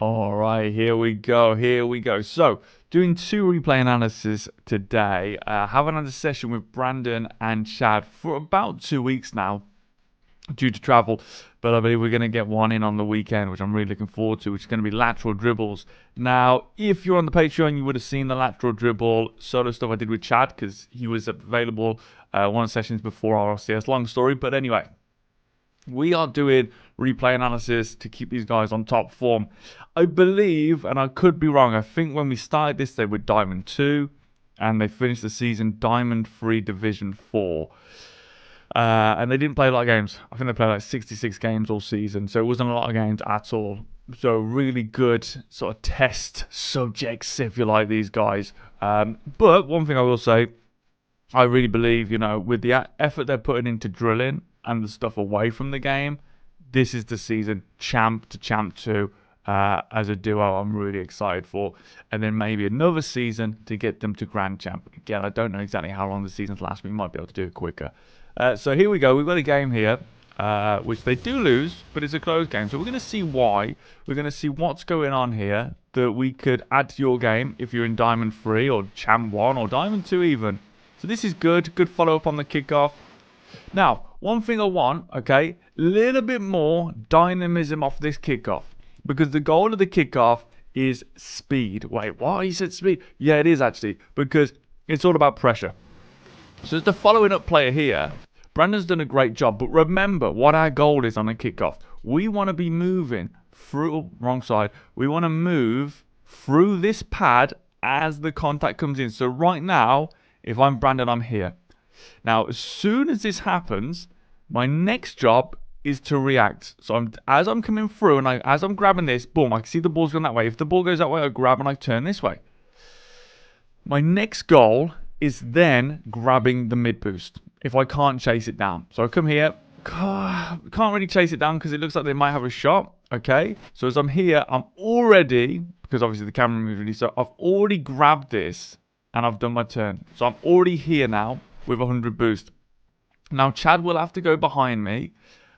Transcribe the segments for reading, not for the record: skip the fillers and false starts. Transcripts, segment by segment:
All right, here we go. Here we go. So, doing two replay analysis today. Haven't had a session with Brandon and Chad for about 2 weeks now due to travel, but I believe we're going to get one in on the weekend, which I'm really looking forward to, which is going to be lateral dribbles. Now, if you're on the Patreon, you would have seen the lateral dribble solo stuff I did with Chad because he was available one of the sessions before RCS. Long story, but anyway. We are doing replay analysis to keep these guys on top form. I believe, and I could be wrong, I think when we started this, they were Diamond 2, and they finished the season Diamond 3 Division 4. And they didn't play a lot of games. I think they played like 66 games all season, so it wasn't a lot of games at all. So really good sort of test subjects, if you like, these guys. But one thing I will say, I really believe, with the effort they're putting into drilling and the stuff away from the game, this is the season champ to champ 2 as a duo I'm really excited for. And then maybe another season to get them to grand champ. Again, I don't know exactly how long the seasons last. We might be able to do it quicker. So here we go. We've got a game here, which they do lose, but it's a close game. So we're going to see why. We're going to see what's going on here that we could add to your game if you're in Diamond 3 or Champ 1 or Diamond 2 even. So this is good. Good follow-up on the kickoff. Now, one thing I want, okay, a little bit more dynamism off this kickoff. Because the goal of the kickoff is speed. Wait, what? He said speed? Yeah, it is actually. Because it's all about pressure. So as the following up player here, Brandon's done a great job. But remember what our goal is on a kickoff. We want to be moving through, wrong side. We want to move through this pad as the contact comes in. So right now, if I'm Brandon, I'm here. Now, as soon as this happens, my next job is to react. So as I'm coming through and as I'm grabbing this, boom, I can see the ball's going that way. If the ball goes that way, I grab and I turn this way. My next goal is then grabbing the mid boost if I can't chase it down. So I come here, can't really chase it down because it looks like they might have a shot. Okay, so as I'm here, I'm already, because obviously the camera moves really, so I've already grabbed this and I've done my turn. So I'm already here now with 100 boost. Now Chad will have to go behind me,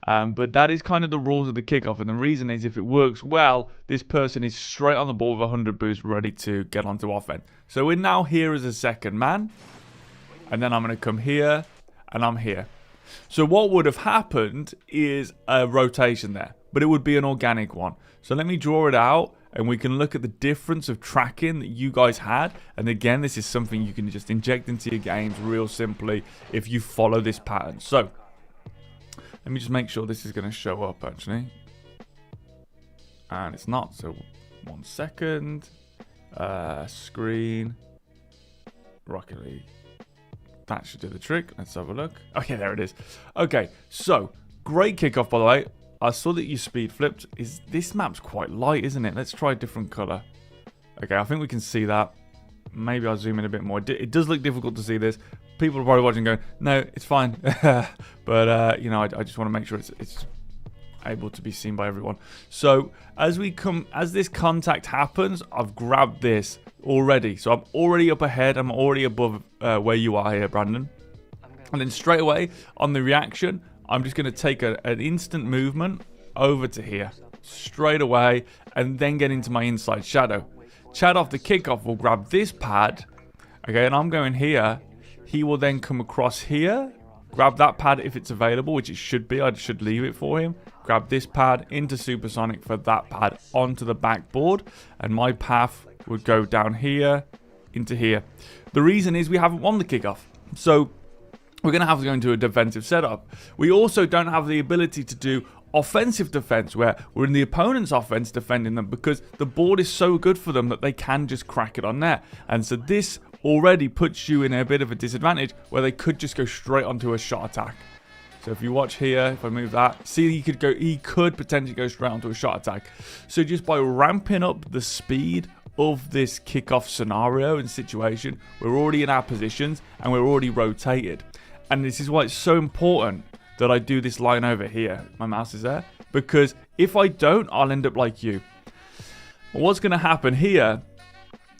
but that is kind of the rules of the kickoff. And the reason is if it works well, this person is straight on the ball with 100 boost ready to get onto offense. So we're now here as a second man. And then I'm going to come here and I'm here. So what would have happened is a rotation there, but it would be an organic one. So let me draw it out. And we can look at the difference of tracking that you guys had. And again, this is something you can just inject into your games real simply if you follow this pattern. So, let me just make sure this is going to show up actually. And it's not, so 1 second. Screen. Rocket League. That should do the trick. Let's have a look. Okay, there it is. Okay, so, great kickoff by the way. I saw that you speed flipped. This map's quite light, isn't it? Let's try a different color. Okay, I think we can see that. Maybe I'll zoom in a bit more. It does look difficult to see this. People are probably watching going, no, it's fine. But, I just want to make sure it's able to be seen by everyone. So, as this contact happens, I've grabbed this already. So, I'm already up ahead. I'm already above where you are here, Brandon. And then straight away, on the reaction, I'm just going to take an instant movement over to here, straight away, and then get into my inside shadow. Chad off the kickoff will grab this pad, okay, and I'm going here. He will then come across here, grab that pad if it's available, which it should be. I should leave it for him. Grab this pad into Supersonic for that pad onto the backboard, and my path would go down here into here. The reason is we haven't won the kickoff, so we're going to have to go into a defensive setup. We also don't have the ability to do offensive defense where we're in the opponent's offense defending them because the board is so good for them that they can just crack it on there. And so this already puts you in a bit of a disadvantage where they could just go straight onto a shot attack. So if you watch here, if I move that, see he could potentially go straight onto a shot attack. So just by ramping up the speed of this kickoff scenario and situation, we're already in our positions and we're already rotated. And this is why it's so important that I do this line over here. My mouse is there. Because if I don't, I'll end up like you. What's going to happen here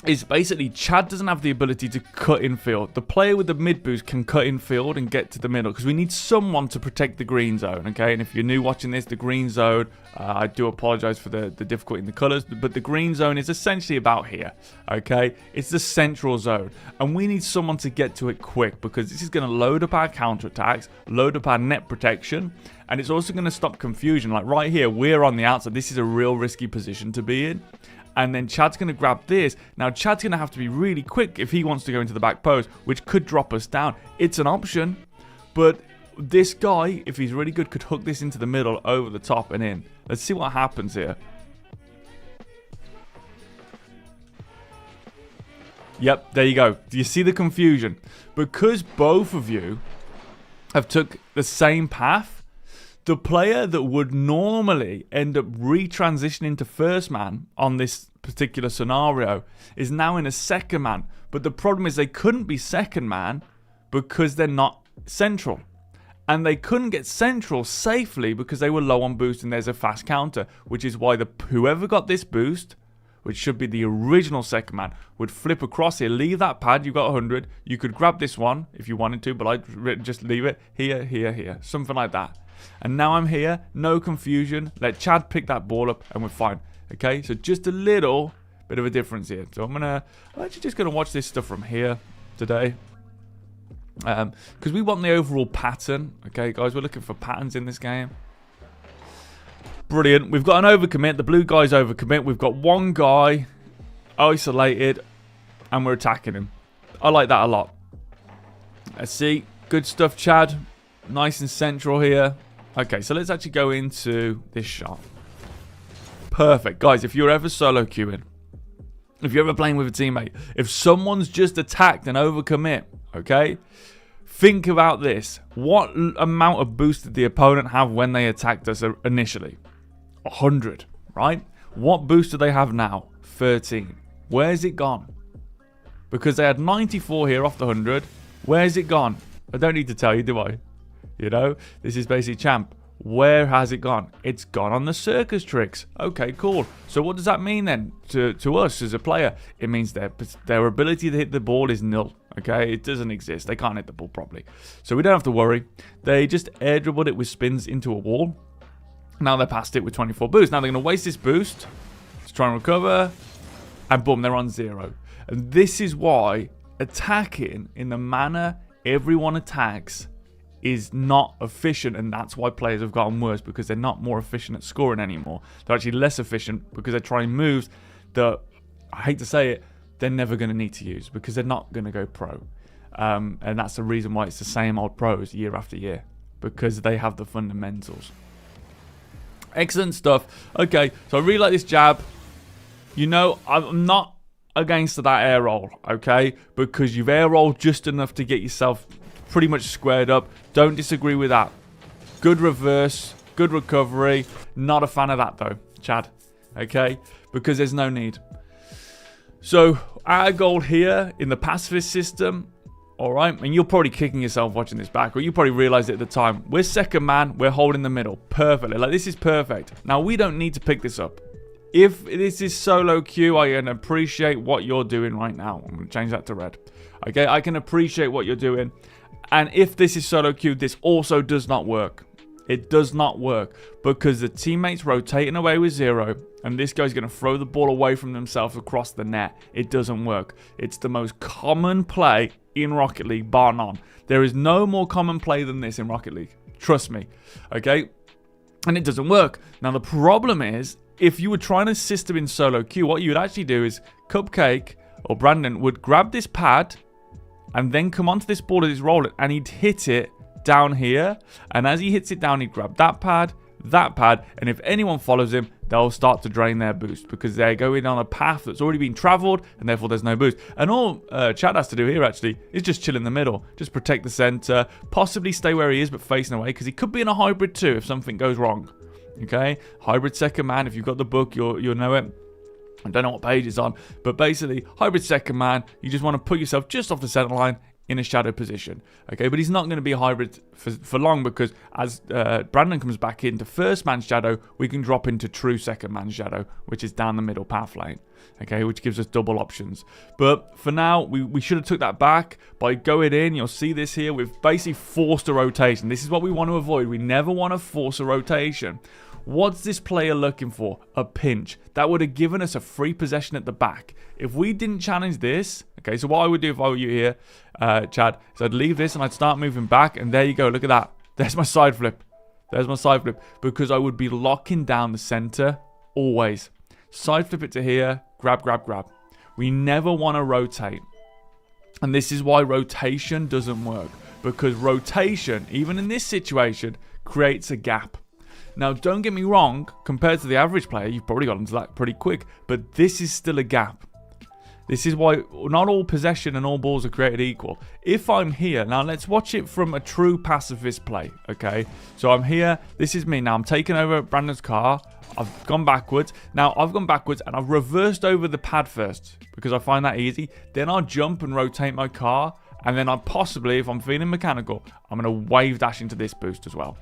is basically Chad doesn't have the ability to cut in field. The player with the mid boost can cut in field and get to the middle because we need someone to protect the green zone, okay? And if you're new watching this, the green zone, I do apologize for the difficulty in the colors, but the green zone is essentially about here, okay? It's the central zone, and we need someone to get to it quick because this is going to load up our counterattacks, load up our net protection, and it's also going to stop confusion. Like right here, we're on the outside. This is a real risky position to be in. And then Chad's going to grab this. Now, Chad's going to have to be really quick if he wants to go into the back post, which could drop us down. It's an option, but this guy, if he's really good, could hook this into the middle, over the top, and in. Let's see what happens here. Yep, there you go. Do you see the confusion? Because both of you have took the same path, the player that would normally end up retransitioning to first man on this particular scenario is now in a second man. But the problem is they couldn't be second man because they're not central. And they couldn't get central safely because they were low on boost and there's a fast counter. Which is why whoever got this boost, which should be the original second man, would flip across here, leave that pad, you got 100. You could grab this one if you wanted to, but I'd just leave it here, here, here. Something like that. And now I'm here, no confusion. Let Chad pick that ball up and we're fine. Okay, so just a little bit of a difference here. So I'm actually just gonna watch this stuff from here today. Because we want the overall pattern. Okay, guys, we're looking for patterns in this game. Brilliant. We've got an overcommit. The blue guy's overcommit. We've got one guy isolated and we're attacking him. I like that a lot. Let's see. Good stuff, Chad. Nice and central here. Okay, so let's actually go into this shot. Perfect. Guys, if you're ever solo queuing, if you're ever playing with a teammate, if someone's just attacked and overcommit, okay, think about this. What amount of boost did the opponent have when they attacked us initially? 100, right? What boost do they have now? 13. Where's it gone? Because they had 94 here off the 100. Where's it gone? I don't need to tell you, do I? You know, this is basically champ. Where has it gone? It's gone on the circus tricks. Okay, cool. So what does that mean then to us as a player? It means their ability to hit the ball is nil. Okay, it doesn't exist. They can't hit the ball properly. So we don't have to worry. They just air dribbled it with spins into a wall. Now they're past it with 24 boost. Now they're going to waste this boost to try and recover. And boom, they're on 0. And this is why attacking in the manner everyone attacks is not efficient, and that's why players have gotten worse, because they're not more efficient at scoring anymore. They're actually less efficient because they're trying moves that, I hate to say it, they're never going to need to use because they're not going to go pro. And that's the reason why it's the same old pros year after year, because they have the fundamentals. Excellent stuff. Okay, so I really like this jab. You know, I'm not against that air roll, okay, because you've air rolled just enough to get yourself pretty much squared up. Don't disagree with that. Good reverse, good recovery. Not a fan of that though, Chad. Okay, because there's no need. So our goal here in the pacifist system, all right, and you're probably kicking yourself watching this back, or you probably realized it at the time. We're second man, we're holding the middle perfectly. Like, this is perfect. Now we don't need to pick this up. If this is solo queue, I can appreciate what you're doing right now. I'm going to change that to red. Okay, I can appreciate what you're doing. And if this is solo queue, this also does not work. It does not work because the teammate's rotating away with 0 and this guy's going to throw the ball away from themselves across the net. It doesn't work. It's the most common play in Rocket League, bar none. There is no more common play than this in Rocket League. Trust me. Okay? And it doesn't work. Now, the problem is, if you were trying to system in solo queue, what you would actually do is Cupcake or Brandon would grab this pad and then come onto this ball as he's rolling, and he'd hit it down here. And as he hits it down, he'd grab that pad, and if anyone follows him, they'll start to drain their boost because they're going on a path that's already been traveled, and therefore there's no boost. And all Chad has to do here actually is just chill in the middle, just protect the center, possibly stay where he is but facing away, because he could be in a hybrid too if something goes wrong. Okay, hybrid second man. If you've got the book, you'll know it. I don't know what page it's on, but basically, hybrid second man, you just want to put yourself just off the center line in a shadow position. Okay, but he's not going to be a hybrid for long, because as Brandon comes back into first man shadow, we can drop into true second man shadow, which is down the middle path lane. okay, which gives us double options. But for now, we should have took that back by going in. You'll see this here. We've basically forced a rotation. This is what we want to avoid. We never want to force a rotation. What's this player looking for? A pinch. That would have given us a free possession at the back. If we didn't challenge this, okay, so what I would do if I were you here, Chad, is I'd leave this and I'd start moving back, and there you go. Look at that. There's my side flip. There's my side flip, because I would be locking down the center always. Side flip it to here, grab, grab, grab. We never want to rotate. And this is why rotation doesn't work, because rotation, even in this situation, creates a gap. Now, don't get me wrong, compared to the average player, you've probably got into that pretty quick, but this is still a gap. This is why not all possession and all balls are created equal. If I'm here, now let's watch it from a true pacifist play, okay? So I'm here, this is me. Now I'm taking over Brandon's car. I've gone backwards. Now I've gone backwards and I've reversed over the pad first because I find that easy. Then I'll jump and rotate my car. And then I'll possibly, if I'm feeling mechanical, I'm going to wave dash into this boost as well.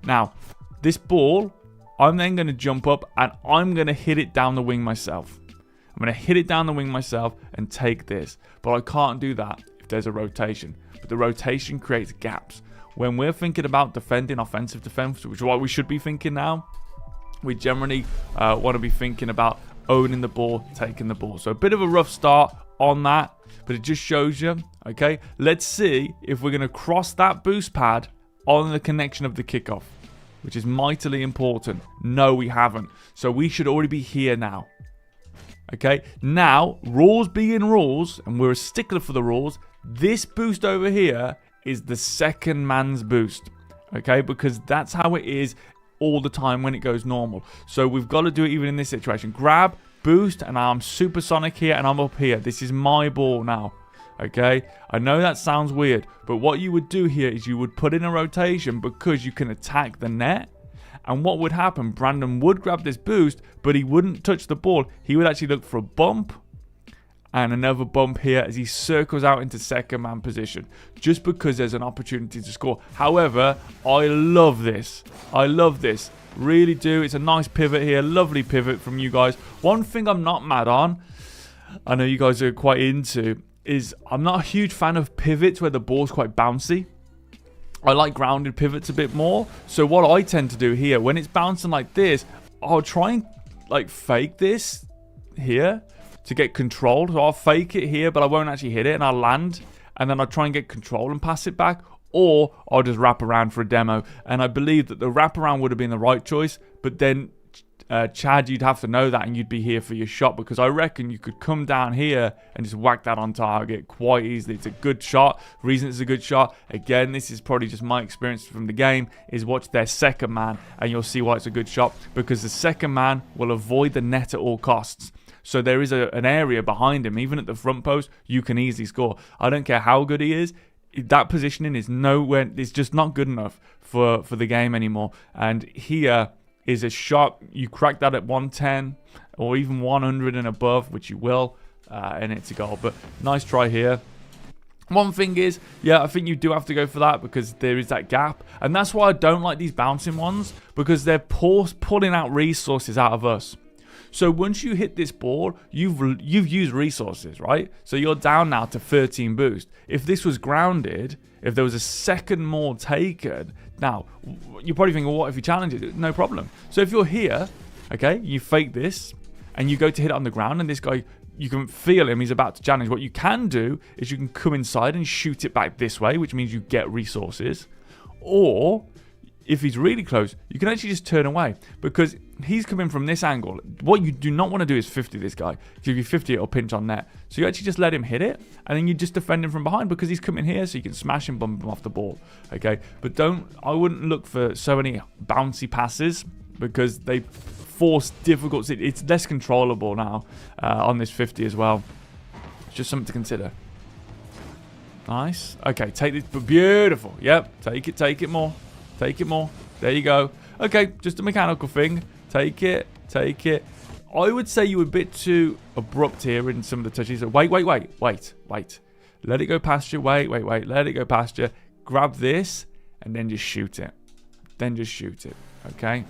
Now, this ball, I'm then going to jump up and I'm going to hit it down the wing myself. I'm going to hit it down the wing myself and take this. But I can't do that if there's a rotation. But the rotation creates gaps. When we're thinking about defending offensive defense, which is what we should be thinking now, we generally want to be thinking about owning the ball, taking the ball. So a bit of a rough start on that, but it just shows you, okay? Let's see if we're going to cross that boost pad on the connection of the kickoff, which is mightily important. No, we haven't. So we should already be here now. Okay, now, rules being rules, and we're a stickler for the rules, this boost over here is the second man's boost. Okay, because that's how it is all the time when it goes normal. So we've got to do it even in this situation. Grab, boost, and I'm supersonic here, and I'm up here. This is my ball now. Okay, I know that sounds weird, but what you would do here is you would put in a rotation because you can attack the net. And what would happen? Brandon would grab this boost, but he wouldn't touch the ball. He would actually look for a bump and another bump here as he circles out into second man position, just because there's an opportunity to score. However, I love this. I love this. Really do. It's a nice pivot here. Lovely pivot from you guys. One thing I'm not mad on, I know you guys are quite into, is I'm not a huge fan of pivots where the ball's quite bouncy. I like grounded pivots a bit more. So what I tend to do here, when it's bouncing like this, I'll try and like fake this here to get control. So I'll fake it here, but I won't actually hit it, and I'll land, and then I'll try and get control and pass it back, or I'll just wrap around for a demo. And I believe that the wraparound would have been the right choice, but then Chad, you'd have to know that, and you'd be here for your shot, because I reckon you could come down here and just whack that on target quite easily. It's a good shot. The reason it's a good shot, again, this is probably just my experience from the game, is watch their second man and you'll see why it's a good shot, because the second man will avoid the net at all costs. So there is an area behind him, even at the front post, you can easily score. I don't care how good he is. That positioning is nowhere, it's just not good enough for the game anymore. And here is a shot, you crack that at 110 or even 100 and above, which you will, and it's a goal. But nice try here. One thing is, yeah, I think you do have to go for that because there is that gap. And that's why I don't like these bouncing ones, because they're pulling out resources out of us. So once you hit this ball, you've used resources, right? So you're down now to 13 boost. If this was grounded, if there was a second more taken, now you're probably thinking, well, what if you challenge it? No problem. So if you're here, okay, you fake this and you go to hit it on the ground, and this guy, you can feel him, he's about to challenge. What you can do is you can come inside and shoot it back this way, which means you get resources. Or if he's really close, you can actually just turn away because he's coming from this angle. What you do not want to do is 50 this guy. If you 50, it'll pinch on net. So you actually just let him hit it, and then you just defend him from behind because he's coming here, so you can smash and bump him off the ball. Okay, but I wouldn't look for so many bouncy passes because they force difficult. It's less controllable now on this 50 as well. It's just something to consider. Nice. Okay, take this. Beautiful. Yep. Take it more. Take it more. There you go. Okay, just a mechanical thing. Take it. Take it. I would say you were a bit too abrupt here in some of the touches. Wait. Let it go past you. Wait. Let it go past you. Grab this and then just shoot it. Okay.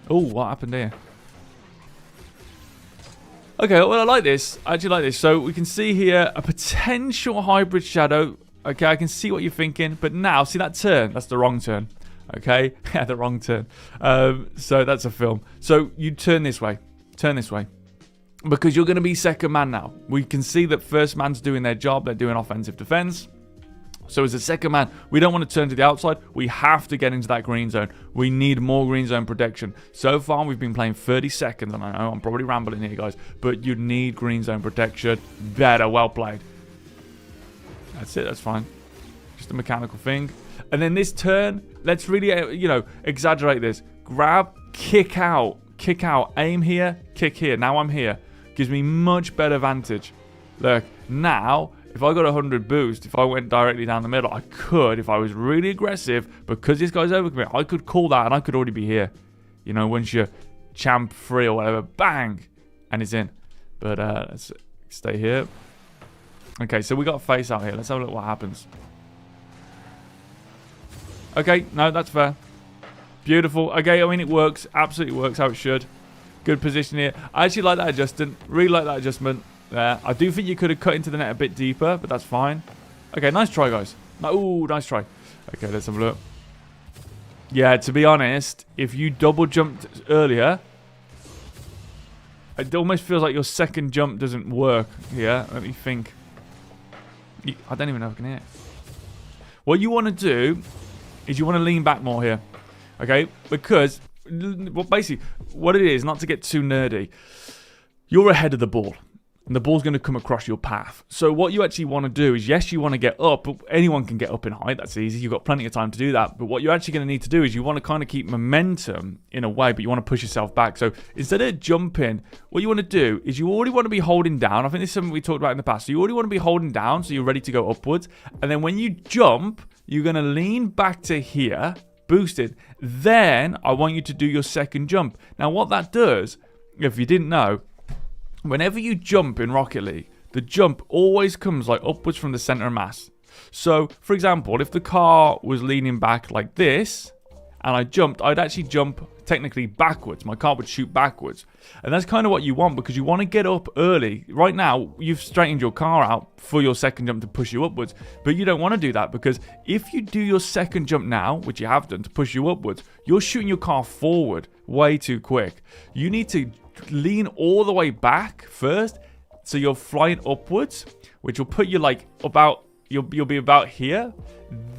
Oh, what happened here? Okay, well, I like this. I actually like this. So we can see here a potential hybrid shadow. Okay, I can see what you're thinking. But now, see that turn? That's the wrong turn. Okay? Yeah, the wrong turn. So that's a film. So you turn this way. Turn this way. Because you're going to be second man now. We can see that first man's doing their job. They're doing offensive defense. So as a second man, we don't want to turn to the outside. We have to get into that green zone. We need more green zone protection. So far, we've been playing 30 seconds. And I know I'm probably rambling here, guys. But you need green zone protection. Better. Well played. That's it. That's fine. Just a mechanical thing. And then this turn, let's really, you know, exaggerate this. Grab, kick out. Kick out. Aim here, kick here. Now I'm here. Gives me much better vantage. Look, now... if I got 100 boost, if I went directly down the middle, I could, if I was really aggressive, because this guy's overcommit, I could call that and I could already be here. You know, once you're champ free or whatever, bang, and it's in. But let's stay here. Okay, so we got a face out here. Let's have a look what happens. Okay, no, that's fair. Beautiful. Okay, I mean, it works. Absolutely works how it should. Good position here. I actually like that adjustment. Really like that adjustment. There. I do think you could have cut into the net a bit deeper, but that's fine. Okay, nice try, guys. Ooh, nice try. Okay, let's have a look. Yeah, to be honest, if you double jumped earlier, it almost feels like your second jump doesn't work here. Let me think. I don't even know if I can hit. What you want to do is you want to lean back more here. Okay? Because, well, basically, what it is, not to get too nerdy, you're ahead of the ball. And the ball's going to come across your path. So what you actually want to do is, yes, you want to get up. Anyone can get up in height. That's easy. You've got plenty of time to do that. But what you're actually going to need to do is you want to kind of keep momentum in a way, but you want to push yourself back. So instead of jumping, what you want to do is you already want to be holding down. I think this is something we talked about in the past. So you already want to be holding down so you're ready to go upwards. And then when you jump, you're going to lean back to here, boosted. Then I want you to do your second jump. Now what that does, if you didn't know, whenever you jump in Rocket League, the jump always comes like upwards from the center of mass. So, for example, if the car was leaning back like this, and I jumped, I'd actually jump technically backwards. My car would shoot backwards. And that's kind of what you want, because you want to get up early. Right now, you've straightened your car out for your second jump to push you upwards. But you don't want to do that, because if you do your second jump now, which you have done to push you upwards, you're shooting your car forward way too quick. You need to lean all the way back first, so you're flying upwards, which will put you like about, you'll be about here.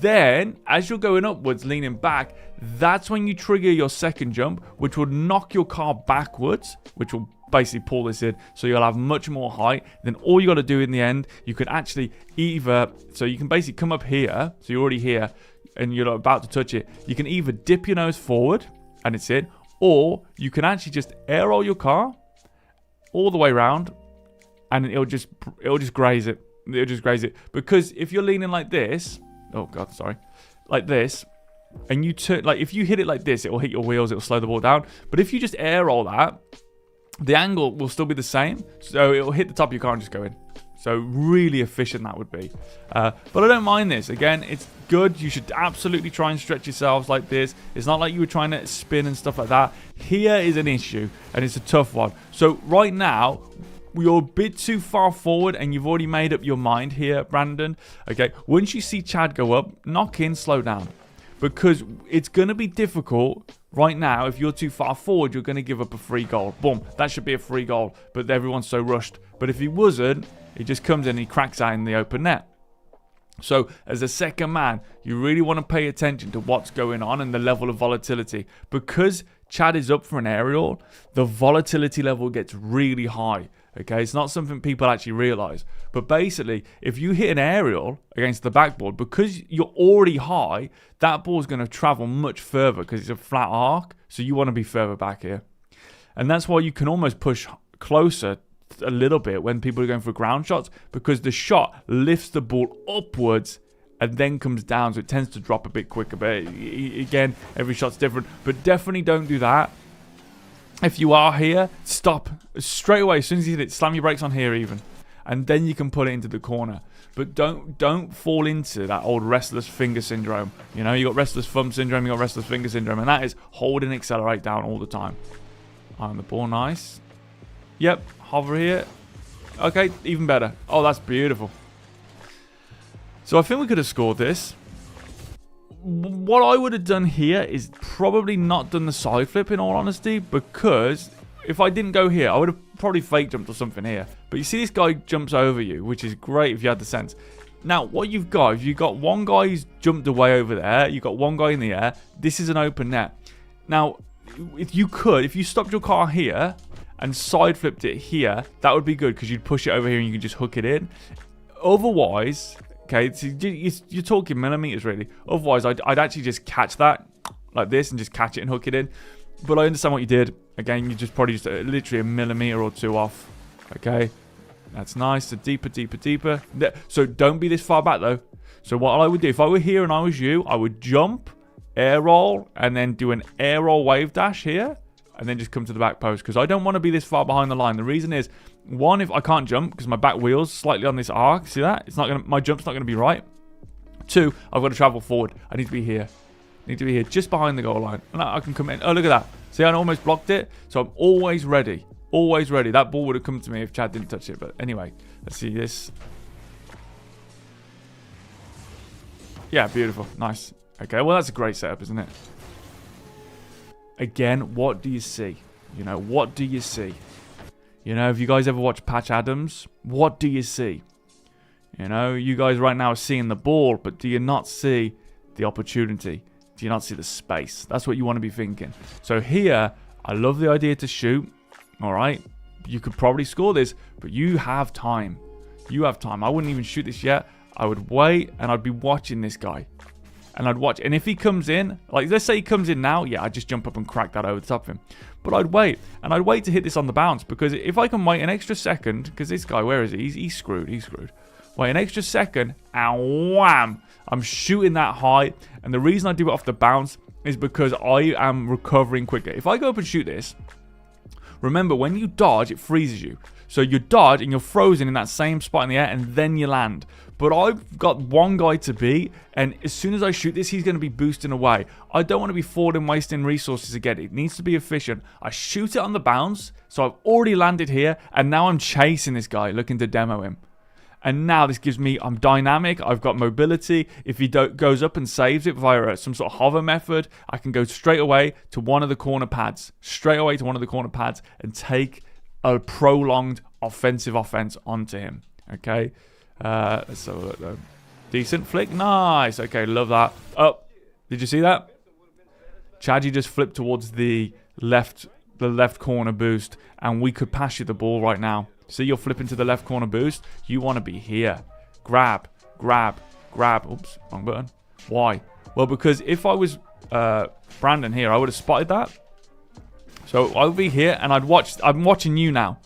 Then as you're going upwards, leaning back, that's when you trigger your second jump, which will knock your car backwards, which will basically pull this in, so you'll have much more height. Then all you got to do in the end, you can actually either, so you can basically come up here, so you're already here and you're about to touch it, you can either dip your nose forward and it's in, or you can actually just air roll your car all the way around, and it'll just graze it. It'll just graze it. Because if you're leaning like this, oh god, sorry, like this, and you turn, like if you hit it like this, it will hit your wheels. It will slow the ball down. But if you just air roll that, the angle will still be the same. So it will hit the top of your car and just go in. So really efficient that would be. But I don't mind this. Again, it's good. You should absolutely try and stretch yourselves like this. It's not like you were trying to spin and stuff like that. Here is an issue, and it's a tough one. So right now, you're a bit too far forward, and you've already made up your mind here, Brandon. Okay, once you see Chad go up, knock in, slow down. Because it's going to be difficult right now. If you're too far forward, you're going to give up a free goal. Boom, that should be a free goal, but everyone's so rushed. But if he wasn't, he just comes in and he cracks out in the open net. So as a second man, you really want to pay attention to what's going on and the level of volatility. Because Chad is up for an aerial, the volatility level gets really high. Okay, it's not something people actually realize. But basically, if you hit an aerial against the backboard, because you're already high, that ball's going to travel much further because it's a flat arc. So you want to be further back here. And that's why you can almost push closer a little bit when people are going for ground shots, because the shot lifts the ball upwards and then comes down, so it tends to drop a bit quicker. But again, every shot's different, but definitely don't do that. If you are here, stop straight away. As soon as you hit it, slam your brakes on here even, and then you can put it into the corner. But don't fall into that old restless finger syndrome. You know, you got restless thumb syndrome, you got restless finger syndrome, and that is hold and accelerate down all the time. On the ball, nice. Yep, hover here. Okay, even better. Oh, that's beautiful. So I think we could have scored this. What I would have done here is probably not done the side flip, in all honesty, because if I didn't go here, I would have probably fake jumped or something here. But you see this guy jumps over you, which is great if you had the sense. Now, what you've got, if you've got one guy who's jumped away over there, you've got one guy in the air, this is an open net. Now, if you stopped your car here and side flipped it here, that would be good because you'd push it over here and you can just hook it in. Otherwise, okay, so you're talking millimeters really. Otherwise, I'd actually just catch that like this and just catch it and hook it in. But I understand what you did. Again, you just probably just literally a millimeter or two off. Okay, that's nice. So deeper, deeper, deeper. So don't be this far back though. So what I would do, if I were here and I was you, I would jump, air roll, and then do an air roll wave dash here, and then just come to the back post because I don't want to be this far behind the line. The reason is, one, if I can't jump because my back wheel's slightly on this arc, see that? It's not gonna, my jump's not gonna be right. Two, I've got to travel forward. I need to be here. I need to be here, just behind the goal line, and I can come in. Oh, look at that! See, I almost blocked it, so I'm always ready. Always ready. That ball would have come to me if Chad didn't touch it. But anyway, let's see this. Yeah, beautiful, nice. Okay, well that's a great setup, isn't it? Again, what do you see? You know, what do you see? You know, if you guys ever watch Patch Adams, what do you see? You know, you guys right now are seeing the ball, but do you not see the opportunity? Do you not see the space? That's what you want to be thinking. So here, I love the idea to shoot. All right, you could probably score this, but you have time. You have time. I wouldn't even shoot this yet. I would wait, and I'd be watching this guy. And I'd watch. And if he comes in, like let's say he comes in now, yeah, I'd just jump up and crack that over the top of him. But I'd wait. And I'd wait to hit this on the bounce. Because if I can wait an extra second, because this guy, where is he? He's screwed. He's screwed. Wait an extra second, and wham! I'm shooting that high. And the reason I do it off the bounce is because I am recovering quicker. If I go up and shoot this, remember, when you dodge, it freezes you. So you dodge and you're frozen in that same spot in the air and then you land. But I've got one guy to beat, and as soon as I shoot this, he's going to be boosting away. I don't want to be forward and wasting resources to get it. It needs to be efficient. I shoot it on the bounce, so I've already landed here, and now I'm chasing this guy, looking to demo him. And now this gives me, I'm dynamic, I've got mobility. If he goes up and saves it via some sort of hover method, I can go straight away to one of the corner pads. Straight away to one of the corner pads and take a prolonged offensive offense onto him. Okay? Let's have a look though. Decent flick. Nice. Okay, love that. Oh, did you see that? Chadgy just flipped towards the left corner boost, and we could pass you the ball right now. See, you're flipping to the left corner boost. You want to be here. Grab, grab, grab. Oops, wrong button. Why? Well, because if I was Brandon here, I would have spotted that. So I would be here, and I'm watching you now.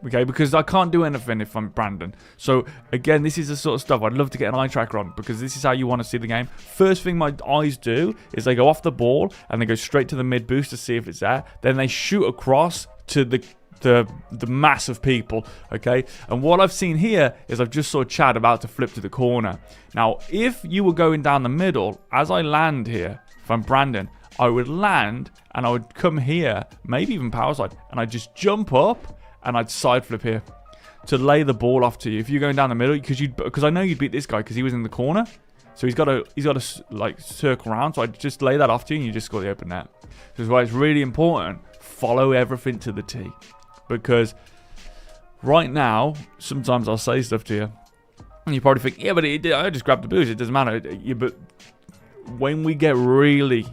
Okay, because I can't do anything if I'm Brandon. So again, this is the sort of stuff I'd love to get an eye tracker on, because this is how you want to see the game. First thing my eyes do is they go off the ball and they go straight to the mid boost to see if it's there. Then they shoot across to the mass of people. Okay, and what I've seen here is I've just saw Chad about to flip to the corner. Now, if you were going down the middle, as I land here, if I'm Brandon, I would land and I would come here, maybe even power slide, and I'd just jump up and I'd side flip here to lay the ball off to you. If you're going down the middle, because I know you'd beat this guy because he was in the corner, so he's got to like circle around. So I'd just lay that off to you and you just score the open net. This is why it's really important. Follow everything to the T, because right now sometimes I'll say stuff to you and you probably think, yeah, but I just grabbed the boost. It doesn't matter. Yeah, but when we get really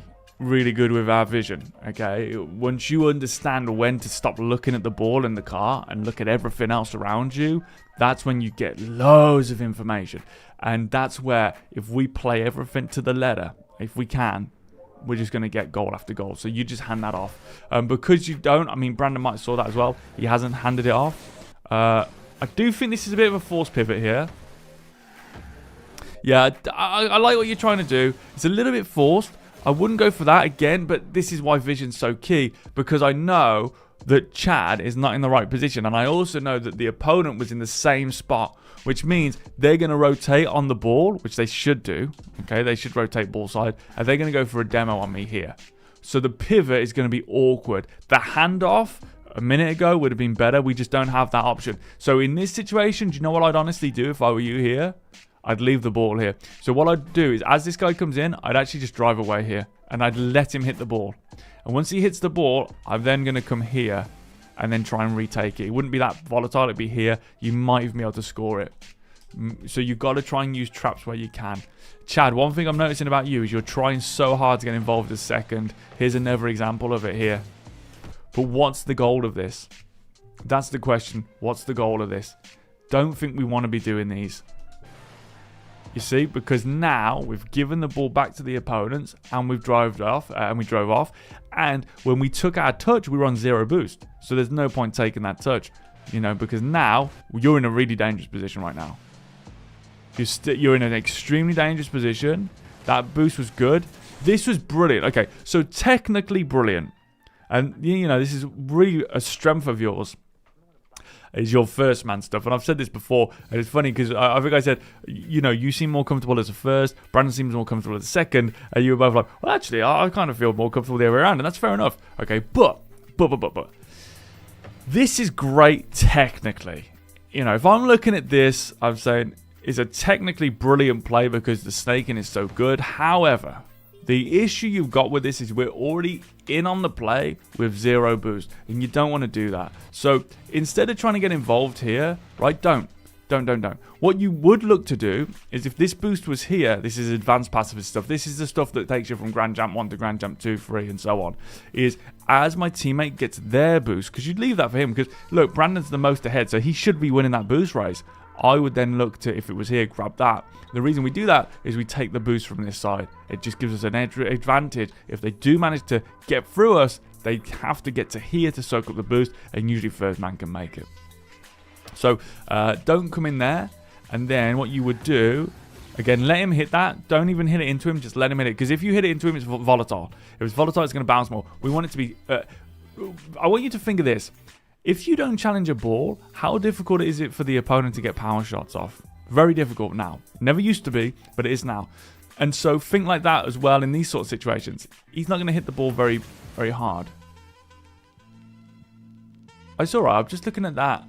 good with our vision, okay, once you understand when to stop looking at the ball in the car and look at everything else around you, that's when you get loads of information. And that's where, if we play everything to the letter, if we can, we're just going to get goal after goal. So you just hand that off. Because you don't, I mean, Brandon might have saw that as well. He hasn't handed it off. I do think this is a bit of a force pivot here. Yeah, I like what you're trying to do. It's a little bit forced. I wouldn't go for that again, but this is why vision's so key, because I know that Chad is not in the right position, and I also know that the opponent was in the same spot, which means they're going to rotate on the ball, which they should do. Okay, they should rotate ball side, and they're going to go for a demo on me here. So the pivot is going to be awkward. The handoff, a minute ago would have been better. We just don't have that option. So in this situation, do you know what I'd honestly do if I were you here? I'd leave the ball here. So what I'd do is, as this guy comes in, I'd actually just drive away here. And I'd let him hit the ball. And once he hits the ball, I'm then going to come here and then try and retake it. It wouldn't be that volatile. It'd be here. You might even be able to score it. So you've got to try and use traps where you can. Chad, one thing I'm noticing about you is you're trying so hard to get involved as second. Here's another example of it here. But what's the goal of this? That's the question. What's the goal of this? Don't think we want to be doing these. You see, because now we've given the ball back to the opponents and we drove off. And when we took our touch, we were on 0 boost. So there's no point taking that touch, you know, because now you're in a really dangerous position right now. You're in an extremely dangerous position. That boost was good. This was brilliant. Okay, so technically brilliant. And, you know, this is really a strength of yours. Is your first man stuff. And I've said this before, and it's funny because I think I said, you know, you seem more comfortable as a first, Brandon seems more comfortable as a second, and you were both like, well, actually, I kind of feel more comfortable the other way around, and that's fair enough. Okay, but. This is great technically. You know, if I'm looking at this, I'm saying it's a technically brilliant play because the snaking is so good. However, the issue you've got with this is we're already in on the play with 0 boost, and you don't want to do that. So instead of trying to get involved here, right, don't. What you would look to do is if this boost was here, this is advanced pacifist stuff. This is the stuff that takes you from Grand Jump 1 to Grand Jump 2, 3, and so on. Is as my teammate gets their boost, because you'd leave that for him, because look, Brandon's the most ahead, so he should be winning that boost race. I would then look to, if it was here, grab that. The reason we do that is we take the boost from this side. It just gives us an advantage. If they do manage to get through us, they have to get to here to soak up the boost, and usually first man can make it. So don't come in there, and then what you would do, again, let him hit that. Don't even hit it into him, just let him hit it, because if you hit it into him, it's volatile. If it's volatile, it's going to bounce more. We want it to be, I want you to think of this. If you don't challenge a ball, how difficult is it for the opponent to get power shots off? Very difficult now. Never used to be, but it is now. And so think like that as well in these sort of situations. He's not going to hit the ball very, very hard. It's alright, I'm just looking at that.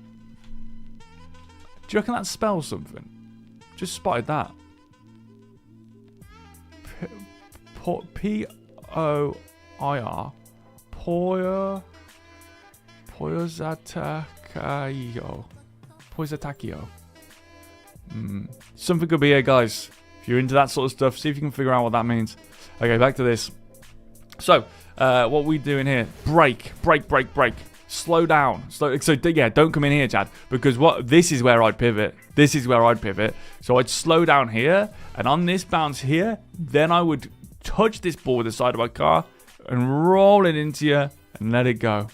Do you reckon that spells something? Just spotted that. P-O-I-R. Poisatakio. Something could be here, guys. If you're into that sort of stuff, see if you can figure out what that means. Okay, back to this. So, what we doing here? Break. Slow down. So yeah, don't come in here, Chad, because this is where I'd pivot. So I'd slow down here, and on this bounce here, then I would touch this ball with the side of my car and roll it into you and let it go.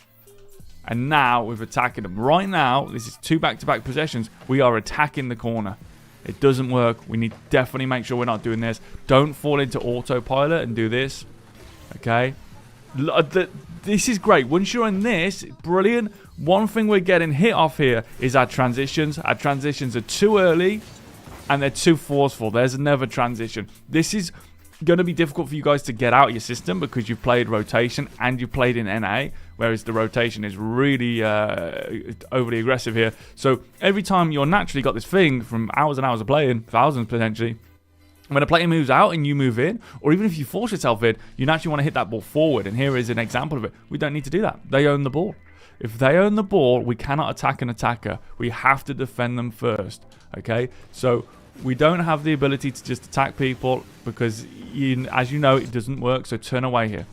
And now we're attacking them. Right now, this is 2 back-to-back possessions. We are attacking the corner. It doesn't work. We need to definitely make sure we're not doing this. Don't fall into autopilot and do this. Okay? This is great. Once you're in this, brilliant. One thing we're getting hit off here is our transitions. Our transitions are too early and they're too forceful. There's another transition. This is going to be difficult for you guys to get out of your system because you've played rotation and you've played in NA, whereas the rotation is really overly aggressive here. So every time you're naturally got this thing from hours and hours of playing, thousands potentially, when a player moves out and you move in, or even if you force yourself in, you naturally want to hit that ball forward. And here is an example of it. We don't need to do that. They own the ball. If they own the ball, we cannot attack an attacker. We have to defend them first. Okay? So we don't have the ability to just attack people because, as you know, it doesn't work. So turn away here.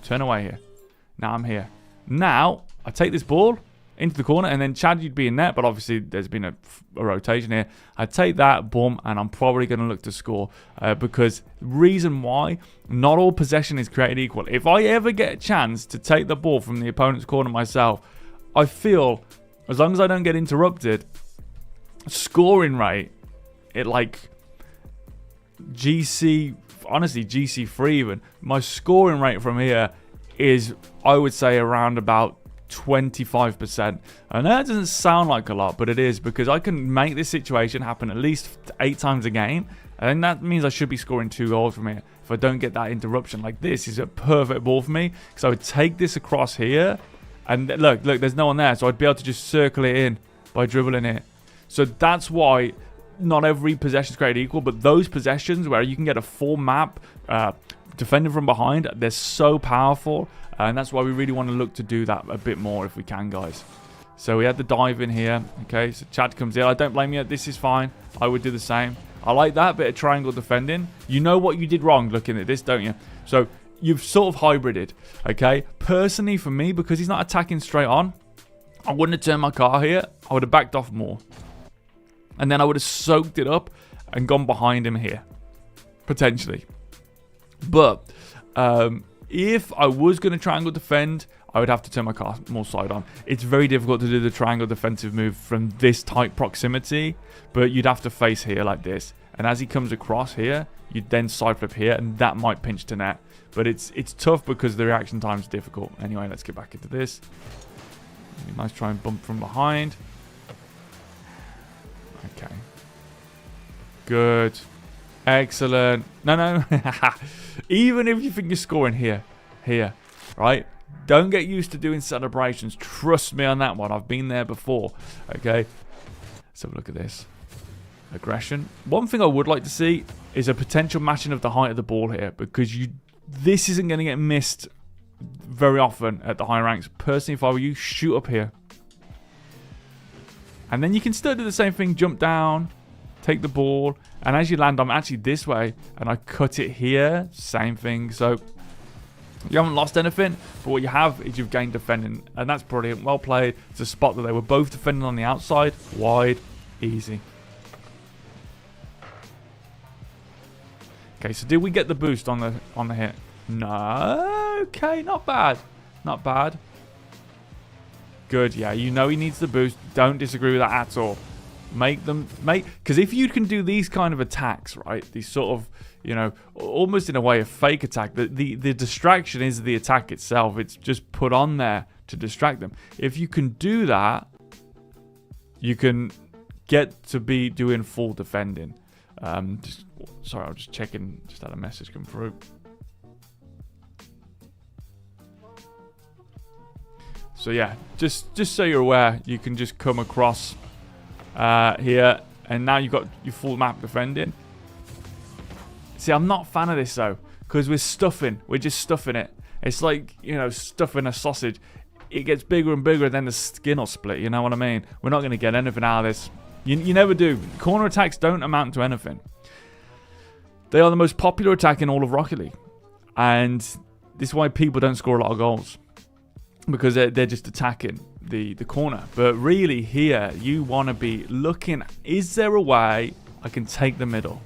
Now I'm here. Now, I take this ball into the corner, and then Chad, you'd be in net, but obviously there's been a rotation here. I take that, boom, and I'm probably going to look to score because the reason why, not all possession is created equal. If I ever get a chance to take the ball from the opponent's corner myself, I feel, as long as I don't get interrupted, scoring rate, it like GC, honestly GC3 even, my scoring rate from here is, I would say, around about 25%. I know that doesn't sound like a lot, but it is, because I can make this situation happen at least 8 times a game, and that means I should be scoring 2 goals from here if I don't get that interruption. Like, this is a perfect ball for me, because I would take this across here, And look, there's no one there. So I'd be able to just circle it in by dribbling it. So that's why not every possession is created equal. But those possessions where you can get a full map defending from behind, they're so powerful. And that's why we really want to look to do that a bit more if we can, guys. So we had the dive in here. Okay, so Chad comes in. I don't blame you. This is fine. I would do the same. I like that bit of triangle defending. You know what you did wrong looking at this, don't you? So you've sort of hybrided, okay? Personally, for me, because he's not attacking straight on, I wouldn't have turned my car here. I would have backed off more. And then I would have soaked it up and gone behind him here. Potentially. But if I was going to triangle defend, I would have to turn my car more side on. It's very difficult to do the triangle defensive move from this tight proximity, but you'd have to face here like this. And as he comes across here, you'd then side flip here, and that might pinch to net. But it's tough because the reaction time is difficult. Anyway, let's get back into this. Nice try and bump from behind. Okay. Good. Excellent. No. Even if you think you're scoring here, right? Don't get used to doing celebrations. Trust me on that one. I've been there before. Okay. Let's have a look at this. Aggression. One thing I would like to see is a potential matching of the height of the ball here, because this isn't going to get missed very often at the high ranks. Personally, if I were you, shoot up here. And then you can still do the same thing. Jump down, take the ball, and as you land, I'm actually this way, and I cut it here. Same thing. So you haven't lost anything, but what you have is you've gained defending, and that's brilliant. Well played. It's a spot that they were both defending on the outside. Wide. Easy. Okay, so did we get the boost on the hit? No. Okay, not bad. Not bad. Good, yeah. You know he needs the boost. Don't disagree with that at all. Because if you can do these kind of attacks, right? These sort of, you know, almost in a way a fake attack. The distraction is the attack itself. It's just put on there to distract them. If you can do that, you can get to be doing full defending. Sorry, I'm just checking. Just had a message come through. So yeah, just so you're aware, you can just come across here, and now you've got your full map defending. See, I'm not a fan of this though, because we're just stuffing it. It's like, you know, stuffing a sausage. It gets bigger and bigger, and then the skin will split. You know what I mean? We're not going to get anything out of this. You never do. Corner attacks don't amount to anything. They are the most popular attack in all of Rocket League, and this is why people don't score a lot of goals, because they're just attacking the corner. But really here, you want to be looking, is there a way I can take the middle?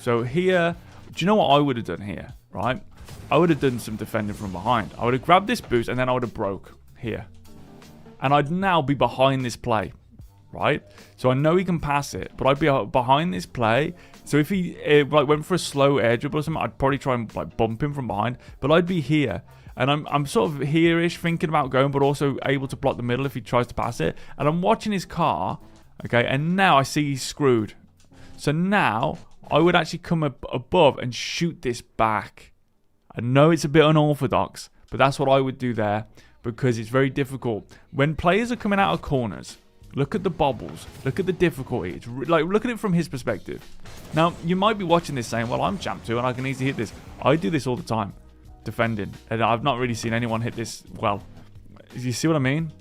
So here, do you know what I would have done here, right? I would have done some defending from behind. I would have grabbed this boost, and then I would have broke here. And I'd now be behind this play, right? So I know he can pass it, but I'd be behind this play. So if he like went for a slow air dribble or something, I'd probably try and like bump him from behind. But I'd be here. And I'm sort of here-ish thinking about going, but also able to block the middle if he tries to pass it. And I'm watching his car, okay, and now I see he's screwed. So now I would actually come above and shoot this back. I know it's a bit unorthodox, but that's what I would do there, because it's very difficult. When players are coming out of corners, look at the bobbles, look at the difficulty. It's like, look at it from his perspective. Now, you might be watching this saying, well, I'm champ 2 and I can easily hit this. I do this all the time. Defending, and I've not really seen anyone hit this well. You see what I mean?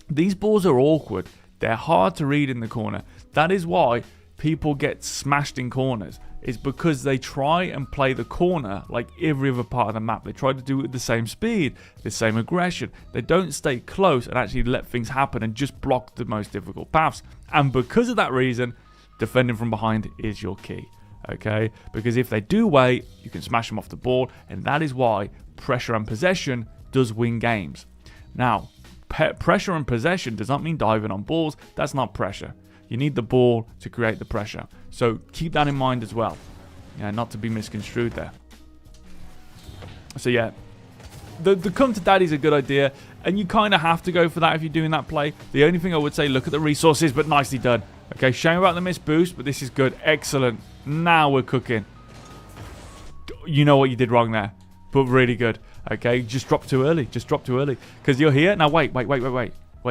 These balls are awkward. They're hard to read in the corner. That is why people get smashed in corners. It's because they try and play the corner like every other part of the map. They try to do it at the same speed, the same aggression. They don't stay close and actually let things happen and just block the most difficult paths. And because of that reason, defending from behind is your key. Okay, because if they do wait, you can smash them off the ball, and that is why pressure and possession does win games. Now, pressure and possession does not mean diving on balls. That's not pressure. You need the ball to create the pressure. So keep that in mind as well. Yeah, not to be misconstrued there. So yeah, the come to daddy is a good idea, and you kind of have to go for that if you're doing that play. The only thing I would say, look at the resources, but nicely done. Okay, shame about the missed boost, but this is good. Excellent. Now we're cooking. You know what you did wrong there, but really good. Okay, just drop too early. Just drop too early. Because you're here. Now, wait. Wait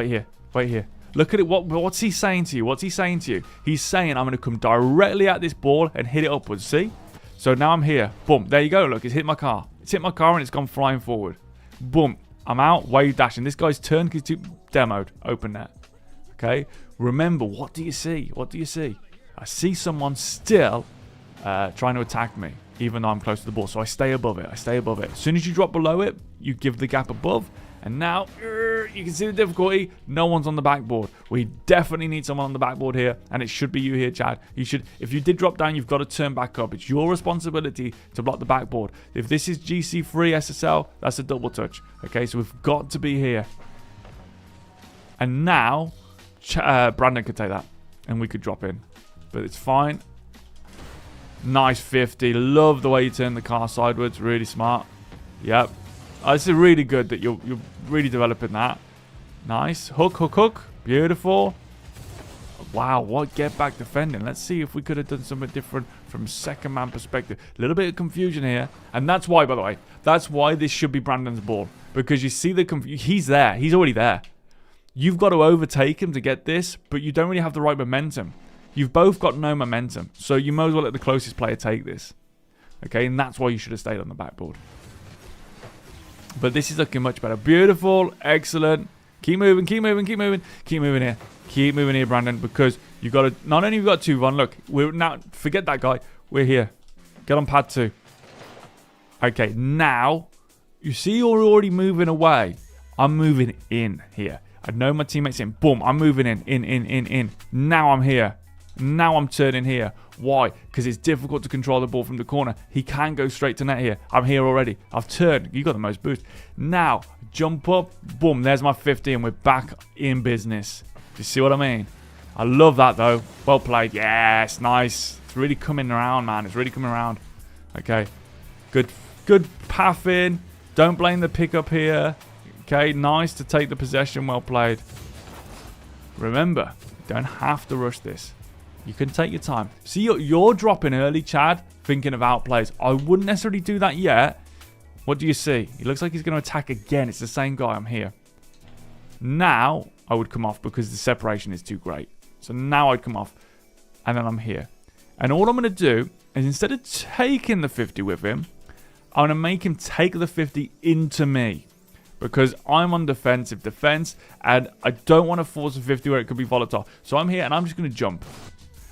here. Wait here. Look at it. What's he saying to you? What's he saying to you? He's saying, I'm going to come directly at this ball and hit it upwards. See? So now I'm here. Boom. There you go. Look, it's hit my car. It's hit my car and it's gone flying forward. Boom. I'm out. Wave dashing. This guy's turned to demoed. Open net. Okay? Remember, what do you see? What do you see? I see someone still trying to attack me, even though I'm close to the ball. So I stay above it. I stay above it. As soon as you drop below it, you give the gap above. And now, you can see the difficulty. No one's on the backboard. We definitely need someone on the backboard here. And it should be you here, Chad. You should, if you did drop down, you've got to turn back up. It's your responsibility to block the backboard. If this is GC3 SSL, that's a double touch. Okay, so we've got to be here. And now, Brandon could take that. And we could drop in. But it's fine. Nice 50. Love the way you turn the car sideways. Really smart. Yep. This is really good that you're really developing that. Nice. Hook. Beautiful. Wow, what get back defending. Let's see if we could have done something different from second man perspective. A little bit of confusion here. And that's why, by the way, that's why this should be Brandon's ball. Because you see the confusion. He's there. He's already there. You've got to overtake him to get this, but you don't really have the right momentum. You've both got no momentum. So you might as well let the closest player take this. Okay, and that's why you should have stayed on the backboard. But this is looking much better. Beautiful. Excellent. Keep moving here. Keep moving here, Brandon, because you've got to, not only you've got 2-1, look, we're now, forget that guy. We're here. Get on pad 2. Okay, now, you see you're already moving away. I'm moving in here. I know my teammates in. Boom, I'm moving in. Now I'm here. Now I'm turning here. Why? Because it's difficult to control the ball from the corner. He can go straight to net here. I'm here already. I've turned. You got the most boost. Now, jump up. Boom. There's my 50 and we're back in business. Do you see what I mean? I love that though. Well played. Yes. Nice. It's really coming around, man. It's really coming around. Okay. Good pathing. Don't blame the pickup here. Okay. Nice to take the possession. Well played. Remember, you don't have to rush this. You can take your time. See, you're dropping early, Chad, thinking of outplays. I wouldn't necessarily do that yet. What do you see? He looks like he's going to attack again. It's the same guy. I'm here. Now, I would come off because the separation is too great. So now I'd come off. And then I'm here. And all I'm going to do is instead of taking the 50 with him, I'm going to make him take the 50 into me. Because I'm on defense, and I don't want to force a 50 where it could be volatile. So I'm here, and I'm just going to jump.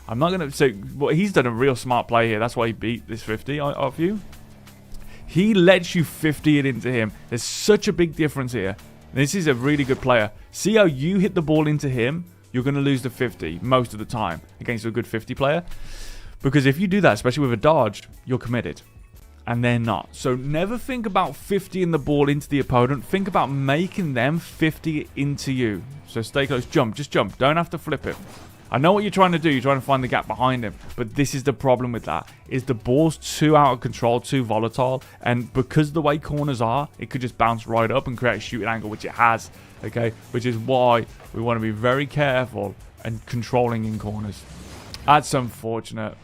I'm not going to say, well, he's done a real smart play here. That's why he beat this 50 off you. He lets you 50 it into him. There's such a big difference here. This is a really good player. See how you hit the ball into him? You're going to lose the 50 most of the time against a good 50 player. Because if you do that, especially with a dodge, you're committed. And they're not. So never think about 50 in the ball into the opponent. Think about making them 50 into you. So stay close. Jump. Just jump. Don't have to flip it. I know what you're trying to do. You're trying to find the gap behind him. But this is the problem with that. Is the ball's too out of control, too volatile. And because the way corners are, it could just bounce right up and create a shooting angle, which it has. Okay? Which is why we want to be very careful and controlling in corners. That's unfortunate.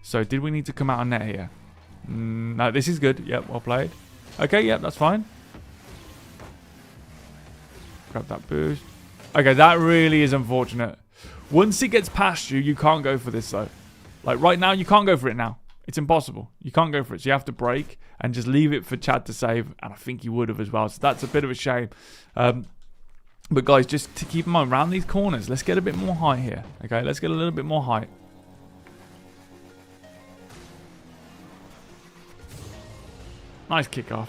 So did we need to come out on net here? No, this is good. Yep, well played. Okay, yep, that's fine. Grab that boost. Okay, that really is unfortunate. Once it gets past you, you can't go for this though. Like right now, you can't go for it now. It's impossible. You can't go for it. So you have to break and just leave it for Chad to save. And I think he would have as well. So that's a bit of a shame. But guys, just to keep in mind, around these corners, let's get a bit more height here. Okay, let's get a little bit more height. Nice kickoff.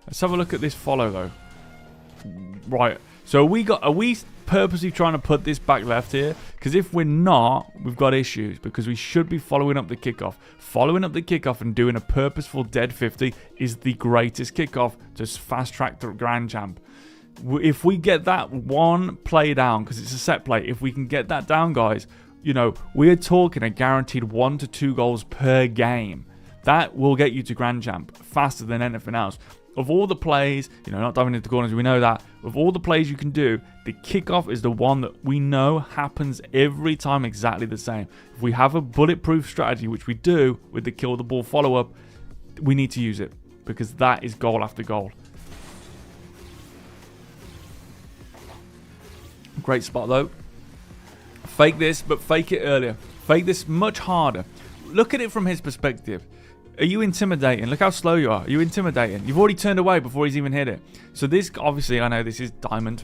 Let's have a look at this follow though. Right. So are we purposely trying to put this back left here? Because if we're not, we've got issues. Because we should be following up the kickoff. Following up the kickoff and doing a purposeful dead 50 is the greatest kickoff to fast track the Grand Champ. If we get that one play down, because it's a set play, if we can get that down, guys, you know, we're talking a guaranteed 1 to 2 goals per game. That will get you to Grand Champ faster than anything else. Of all the plays, you know, not diving into corners, we know that. Of all the plays you can do, the kickoff is the one that we know happens every time exactly the same. If we have a bulletproof strategy, which we do with the kill the ball follow-up, we need to use it because that is goal after goal. Great spot though. Fake this, but fake it earlier. Fake this much harder. Look at it from his perspective. Are you intimidating? Look how slow you are. Are you intimidating? You've already turned away before he's even hit it. So this, obviously, I know this is diamond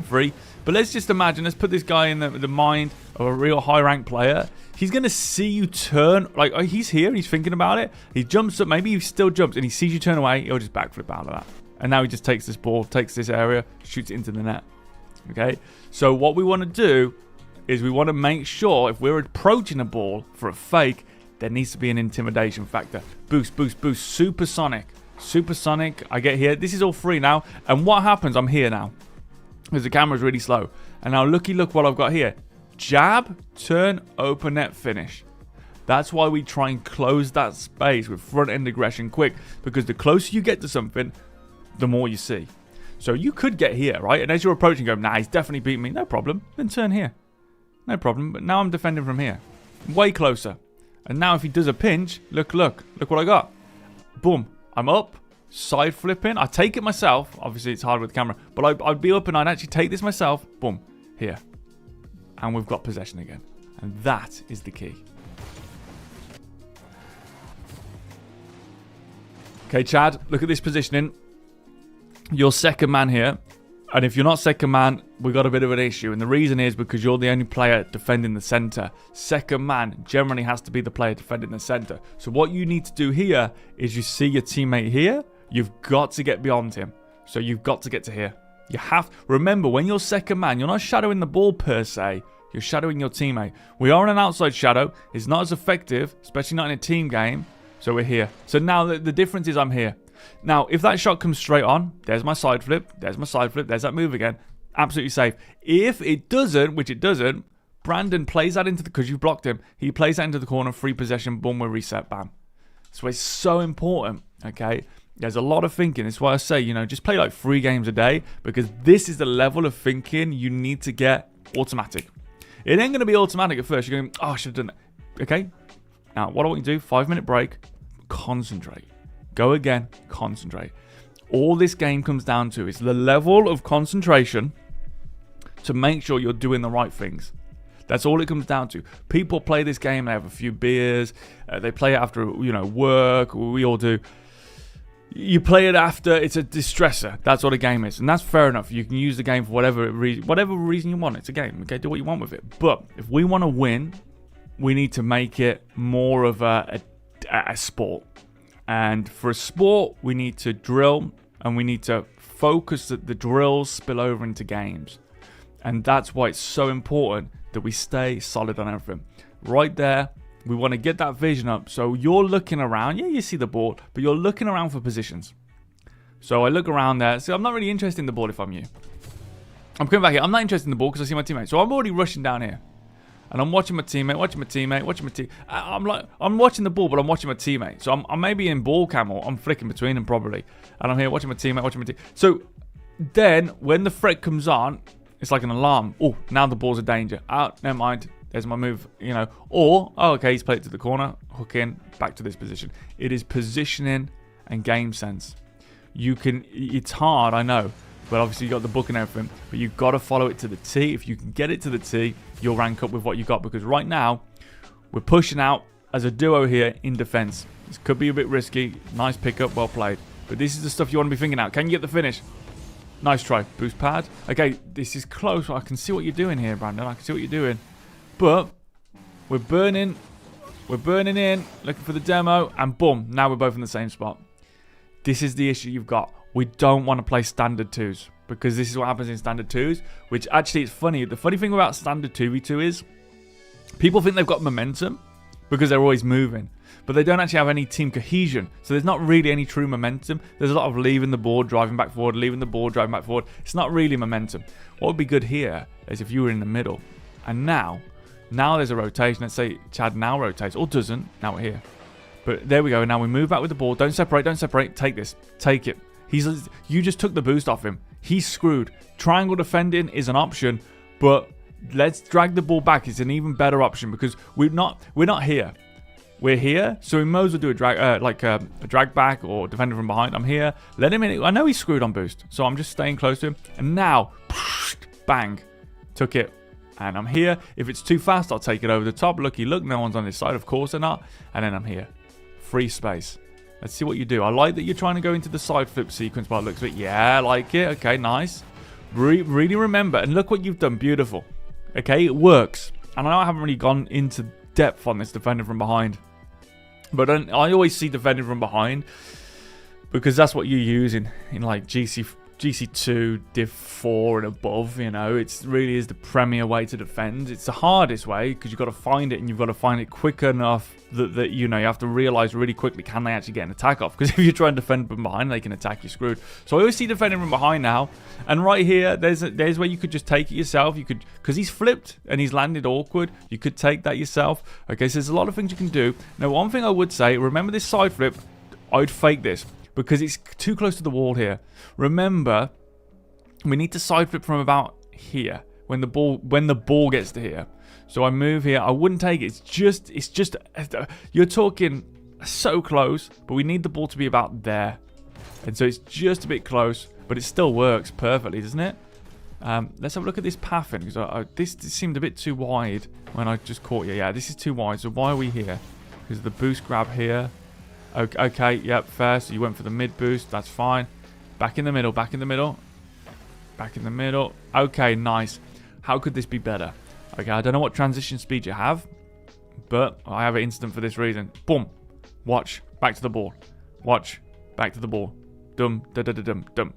free, but let's just imagine, let's put this guy in the mind of a real high rank player. He's going to see you turn, like, oh, he's here, he's thinking about it. He jumps up, maybe he still jumps, and he sees you turn away, he'll just backflip out of that. And now he just takes this ball, takes this area, shoots it into the net. Okay? So what we want to do is we want to make sure if we're approaching a ball for a fake, there needs to be an intimidation factor. Boost, boost, boost. Supersonic. Supersonic. I get here. This is all free now. And what happens? I'm here now. Because the camera's really slow. And now look what I've got here. Jab, turn, open net, finish. That's why we try and close that space with front end aggression quick. Because the closer you get to something, the more you see. So you could get here, right? And as you're approaching, go, nah, he's definitely beating me. No problem. Then turn here. No problem. But now I'm defending from here. Way closer. And now if he does a pinch, look what I got. Boom. I'm up, side flipping. I take it myself. Obviously, it's hard with the camera. But I'd be up and I'd actually take this myself. Boom. Here. And we've got possession again. And that is the key. Okay, Chad, look at this positioning. You're second man here. And if you're not second man, we've got a bit of an issue. And the reason is because you're the only player defending the center. Second man generally has to be the player defending the center. So what you need to do here is you see your teammate here. You've got to get beyond him. So you've got to get to here. You have, remember, when you're second man, you're not shadowing the ball per se. You're shadowing your teammate. We are in an outside shadow. It's not as effective, especially not in a team game. So we're here. So now the difference is I'm here. Now, if that shot comes straight on, there's my side flip, there's that move again. Absolutely safe. If it doesn't, which it doesn't, Brandon plays that into the, because you blocked him, he plays that into the corner, free possession, boom, we reset, bam. So it's so important, okay? There's a lot of thinking. That's why I say, just play like 3 games a day, because this is the level of thinking you need to get automatic. It ain't going to be automatic at first. You're going, oh, I should have done that. Okay? Now, what I want you to do, 5-minute break, concentrate. Go again, concentrate. All this game comes down to is the level of concentration to make sure you're doing the right things. That's all it comes down to. People play this game, they have a few beers, they play it after, work, we all do. You play it after, it's a distressor. That's what a game is. And that's fair enough. You can use the game for whatever reason you want. It's a game. Okay, do what you want with it. But if we want to win, we need to make it more of a sport. And for a sport, we need to drill and we need to focus that the drills spill over into games. And that's why it's so important that we stay solid on everything. Right there, we want to get that vision up. So you're looking around. Yeah, you see the ball, but you're looking around for positions. So I look around there. So I'm not really interested in the ball if I'm you. I'm coming back here. I'm not interested in the ball because I see my teammate. So I'm already rushing down here. And I'm watching my teammate. I'm watching the ball, but I'm watching my teammate. So I'm maybe in ball cam or I'm flicking between them probably. And I'm here watching my teammate, So then when the threat comes on, it's like an alarm. Oh, now the ball's a danger. Oh, never mind. There's my move, Or, okay, he's played it to the corner. Hook in, back to this position. It is positioning and game sense. It's hard, I know. But obviously you got the book and everything. But you've got to follow it to the T. If you can get it to the T, you'll rank up with what you got. Because right now, we're pushing out as a duo here in defense. This could be a bit risky. Nice pickup, well played. But this is the stuff you want to be thinking out. Can you get the finish? Nice try. Boost pad. Okay, this is close. I can see what you're doing here, Brandon. I can see what you're doing. But we're burning. We're burning in. Looking for the demo. And boom. Now we're both in the same spot. This is the issue you've got. We don't want to play standard 2s. Because this is what happens in standard 2s. Which actually it's funny. The funny thing about standard 2v2 is people think they've got momentum because they're always moving. But they don't actually have any team cohesion. So there's not really any true momentum. There's a lot of leaving the board, driving back forward, leaving the board, driving back forward. It's not really momentum. What would be good here is if you were in the middle. And now there's a rotation. Let's say Chad now rotates or doesn't. Now we're here. But there we go. Now we move back with the ball. Don't separate. Take this. Take it. You just took the boost off him. He's screwed. Triangle defending is an option, but let's drag the ball back. It's an even better option because we're not here. We're here, so we might as well do a drag, a drag back or defender from behind. I'm here. Let him in. I know he's screwed on boost, so I'm just staying close to him. And now, bang, took it. And I'm here. If it's too fast, I'll take it over the top. Looky, look, no one's on this side. Of course they're not. And then I'm here. Free space. Let's see what you do. I like that you're trying to go into the side flip sequence by the looks of it. Yeah, I like it. Okay, nice. Really remember. And look what you've done. Beautiful. Okay, it works. And I know I haven't really gone into depth on this defender from behind. But I always see defending from behind because that's what you use in like GC2, Div 4 and above, you know. It really is the premier way to defend. It's the hardest way because you've got to find it and you've got to find it quick enough that you know, you have to realize really quickly, can they actually get an attack off? Because if you try and defend from behind, they can attack you screwed. So I always see defending from behind now. And right here, there's where you could just take it yourself. You could, because he's flipped and he's landed awkward, you could take that yourself. Okay, so there's a lot of things you can do. Now, one thing I would say, remember this side flip, I'd fake this because it's too close to the wall here. Remember, we need to side flip from about here when the ball gets to here. So I move here. I wouldn't take it. It's just you're talking so close, but we need the ball to be about there. And so it's just a bit close, but it still works perfectly, doesn't it? Let's have a look at this pathing because this seemed a bit too wide when I just caught you. Yeah, this is too wide. So why are we here? Because the boost grab here. Okay, yep, fair. So you went for the mid boost. That's fine. Back in the middle. Back in the middle. Back in the middle. Okay, nice. How could this be better? Okay, I don't know what transition speed you have, but I have it instant for this reason. Boom. Watch. Back to the ball. Watch. Back to the ball. Dum, da da da dum, dum.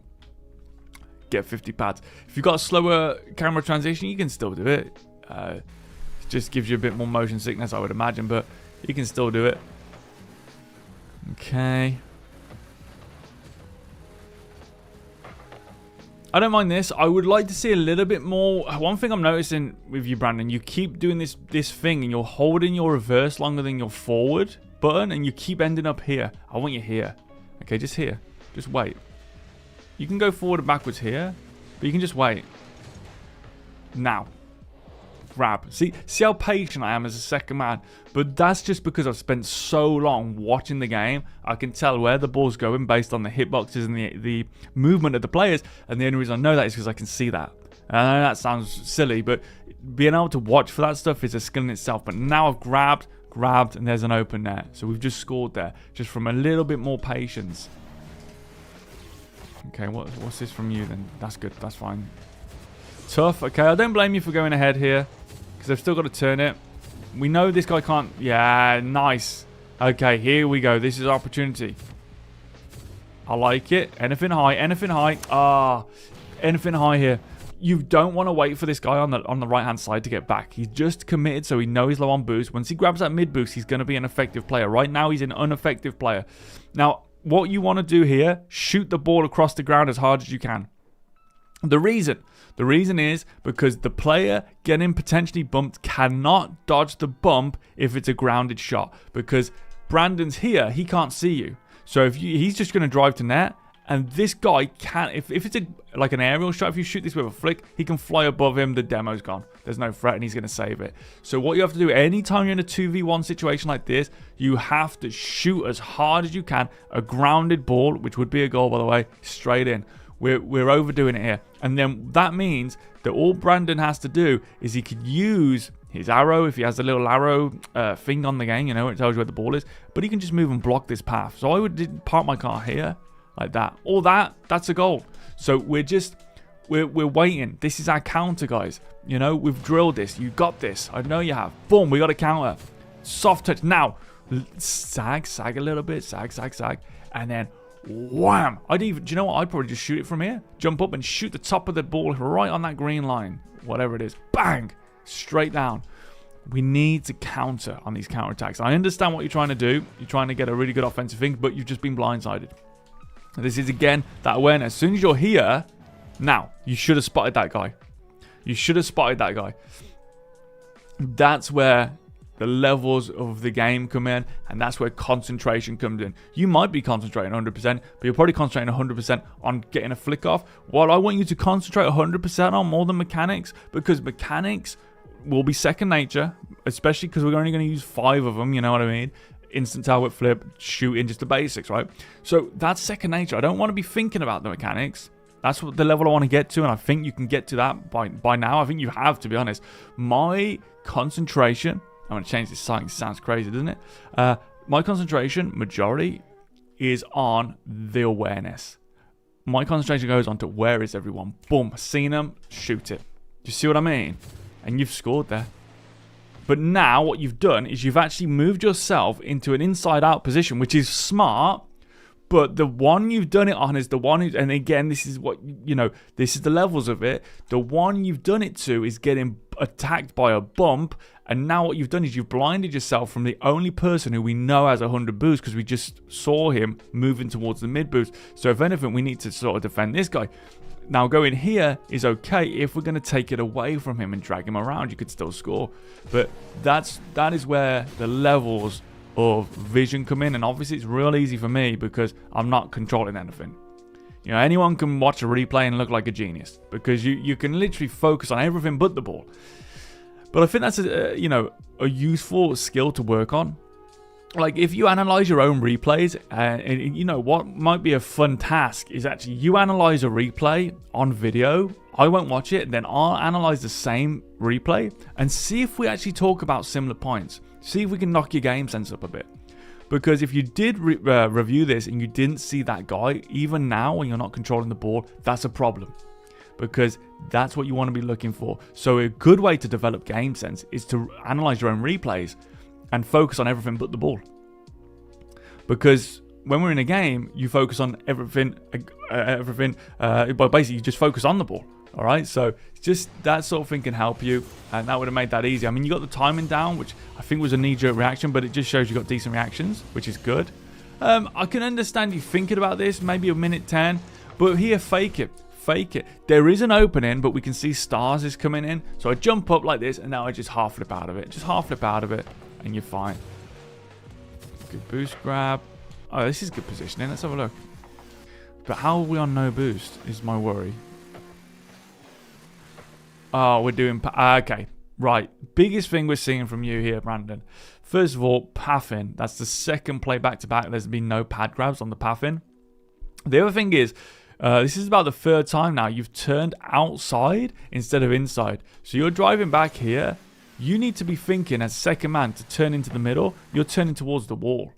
Get 50 pads. If you've got a slower camera transition, you can still do it. It just gives you a bit more motion sickness, I would imagine, but you can still do it. Okay. I don't mind this. I would like to see a little bit more. One thing I'm noticing with you, Brandon, you keep doing this thing and you're holding your reverse longer than your forward button and you keep ending up here. I want you here. Okay, just here. Just wait. You can go forward and backwards here, but you can just wait. Now. Grab. See how patient I am as a second man. But that's just because I've spent so long watching the game. I can tell where the ball's going based on the hitboxes and the movement of the players. And the only reason I know that is because I can see that. And I know that sounds silly, but being able to watch for that stuff is a skill in itself. But now I've grabbed, and there's an open net. So we've just scored there. Just from a little bit more patience. Okay, what's this from you then? That's good. That's fine. Tough. Okay, I don't blame you for going ahead here. Because they've still got to turn it. We know this guy can't. Yeah, nice. Okay, here we go. This is our opportunity. I like it. Anything high. Anything high. Anything high here. You don't want to wait for this guy on the right-hand side to get back. He's just committed, so we know he's low on boost. Once he grabs that mid boost, he's going to be an effective player. Right now, he's an ineffective player. Now, what you want to do here, shoot the ball across the ground as hard as you can. The reason is because the player getting potentially bumped cannot dodge the bump if it's a grounded shot. Because Brandon's here, he can't see you. So he's just going to drive to net. And this guy can't, if it's like an aerial shot, if you shoot this with a flick, he can fly above him, the demo's gone. There's no threat and he's going to save it. So what you have to do, anytime you're in a 2v1 situation like this, you have to shoot as hard as you can. A grounded ball, which would be a goal by the way, straight in. We're overdoing it here. And then that means that all Brandon has to do is he could use his arrow, if he has a little arrow thing on the game, you know, it tells you where the ball is. But he can just move and block this path. So I would park my car here. Like that. All that's a goal. So we're waiting. This is our counter, guys. You know, we've drilled this. You got this. I know you have. Boom, we got a counter. Soft touch. Now, sag a little bit. Sag. And then, wham. Do you know what? I'd probably just shoot it from here. Jump up and shoot the top of the ball right on that green line. Whatever it is. Bang. Straight down. We need to counter on these counterattacks. I understand what you're trying to do. You're trying to get a really good offensive thing, but you've just been blindsided. This is, again, that awareness. As soon as you're here, now, you should have spotted that guy. You should have spotted that guy. That's where the levels of the game come in, and that's where concentration comes in. You might be concentrating 100%, but you're probably concentrating 100% on getting a flick off. While I want you to concentrate 100% on more than mechanics, because mechanics will be second nature. especially because we're only going to use 5 of them, you know what I mean? Instant tail whip flip, shooting, just the basics, right? So that's second nature. I don't want to be thinking about the mechanics. That's what the level I want to get to, and I think you can get to that by now. I think you have, to be honest. My concentration, I'm going to change this sign. It sounds crazy, doesn't it? My concentration, majority, is on the awareness. My concentration goes on to where is everyone? Boom, seen them, shoot it. You see what I mean? And you've scored there. But now what you've done is you've actually moved yourself into an inside-out position, which is smart. But the one you've done it on is the one, and again, this is what, you know, this is the levels of it. The one you've done it to is getting attacked by a bump. And now what you've done is you've blinded yourself from the only person who we know has 100 boost, because we just saw him moving towards the mid boost. So if anything, we need to sort of defend this guy. Now going here is okay. If we're going to take it away from him and drag him around, you could still score. But that is where the levels of vision come in, and obviously it's real easy for me because I'm not controlling anything. You know, anyone can watch a replay and look like a genius because you can literally focus on everything but the ball. But I think that's a useful skill to work on. Like if you analyze your own replays, and you know what might be a fun task is actually you analyze a replay on video. I won't watch it, then I'll analyze the same replay and see if we actually talk about similar points. See if we can knock your game sense up a bit. Because if you did review this and you didn't see that guy, even now when you're not controlling the ball, that's a problem. Because that's what you want to be looking for. So a good way to develop game sense is to analyze your own replays and focus on everything but the ball. Because when we're in a game, you focus on everything, but basically you just focus on the ball. All right, so just that sort of thing can help you, and that would have made that easy. I mean, you got the timing down, which I think was a knee-jerk reaction, but it just shows you got decent reactions, which is good. I can understand you thinking about this, maybe a minute 10, but here, fake it. There is an opening, but we can see stars is coming in. So I jump up like this, and now I just half flip out of it. Just half flip out of it, and you're fine. Good boost grab. Oh, this is good positioning. Let's have a look. But how are we on no boost is my worry. Oh, we're doing... okay, right. Biggest thing we're seeing from you here, Brandon. First of all, pathing. That's the second play back-to-back. There's been no pad grabs on the pathing. The other thing is, this is about the third time now. You've turned outside instead of inside. So you're driving back here. You need to be thinking as second man to turn into the middle. You're turning towards the wall.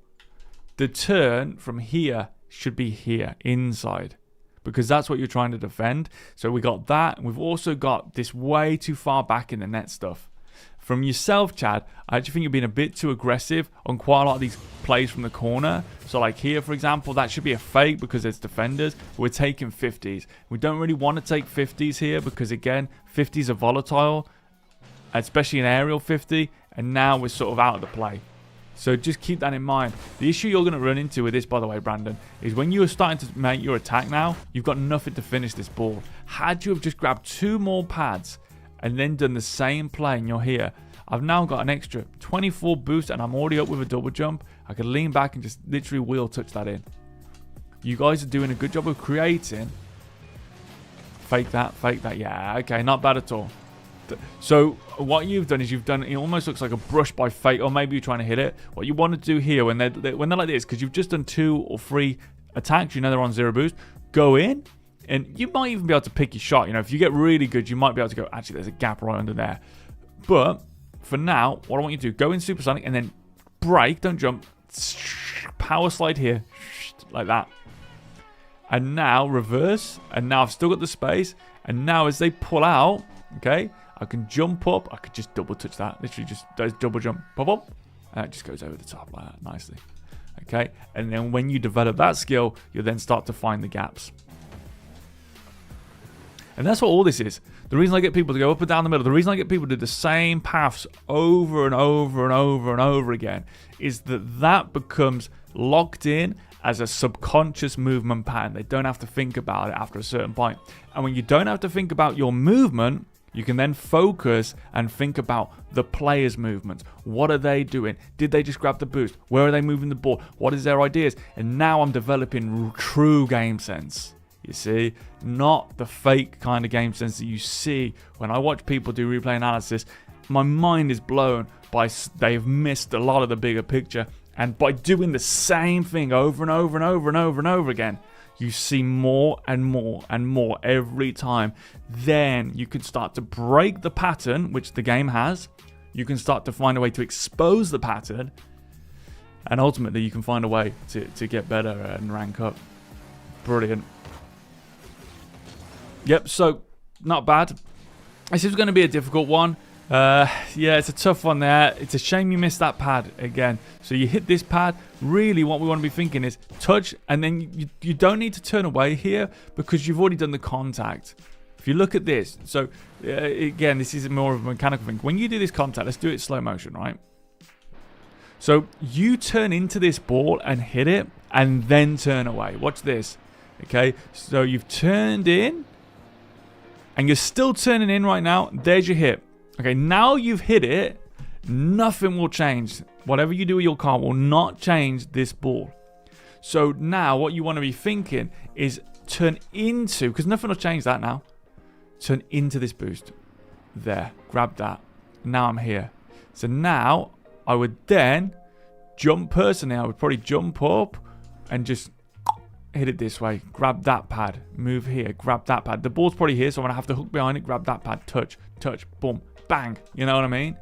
The turn from here should be here, inside. Because that's what you're trying to defend. So we got that. And we've also got this way too far back in the net stuff. From yourself, Chad, I actually think you're being a bit too aggressive on quite a lot of these plays from the corner. So like here, for example, that should be a fake because there's defenders. We're taking 50s. We don't really want to take 50s here because, again, 50s are volatile, especially an aerial 50. And now we're sort of out of the play. So just keep that in mind. The issue you're going to run into with this, by the way, Brandon, is when you are starting to make your attack now, you've got nothing to finish this ball. Had you have just grabbed 2 more pads and then done the same play and you're here, I've now got an extra 24 boost and I'm already up with a double jump. I can lean back and just literally wheel touch that in. You guys are doing a good job of creating. Fake that. Yeah, okay, not bad at all. So what you've done is it almost looks like a brush by fate, or maybe you're trying to hit it. What you want to do here when they're like this, because you've just done 2 or 3 attacks, you know they're on 0 boost, go in, and you might even be able to pick your shot. You know, if you get really good, you might be able to go, actually, there's a gap right under there. But for now, what I want you to do, go in supersonic and then brake, don't jump, power slide here, like that. And now reverse, and now I've still got the space, and now as they pull out, okay, I can jump up. I could just double touch that. Literally just does double jump. Pop up. And it just goes over the top like that nicely. Okay. And then when you develop that skill, you'll then start to find the gaps. And that's what all this is. The reason I get people to go up and down the middle, the reason I get people to do the same paths over and over and over and over again is that becomes locked in as a subconscious movement pattern. They don't have to think about it after a certain point. And when you don't have to think about your movement, you can then focus and think about the player's movements. What are they doing? Did they just grab the boost? Where are they moving the ball? What is their ideas? And now I'm developing true game sense. You see, not the fake kind of game sense that you see when I watch people do replay analysis my mind is blown by they've missed a lot of the bigger picture. And by doing the same thing over and over and over and over and over again, you see more and more and more every time. Then you can start to break the pattern, which the game has. You can start to find a way to expose the pattern. And ultimately, you can find a way to get better and rank up. Brilliant. Yep, so not bad. This is going to be a difficult one. Yeah, it's a tough one there. It's a shame you missed that pad again. So you hit this pad. Really, what we want to be thinking is touch, and then you don't need to turn away here because you've already done the contact. If you look at this, so again, this is more of a mechanical thing. When you do this contact, let's do it slow motion, right? So you turn into this ball and hit it, and then turn away. Watch this. Okay, so you've turned in, and you're still turning in right now. There's your hit. Okay, now you've hit it, nothing will change. Whatever you do with your car will not change this ball. So now what you want to be thinking is turn into, because nothing will change that now. Turn into this boost. There, grab that. Now I'm here. So now I would then jump personally. I would probably jump up and just hit it this way. Grab that pad. Move here. Grab that pad. The ball's probably here, so I'm going to have to hook behind it. Grab that pad. Touch. Touch. Boom. Bang. You know what I mean?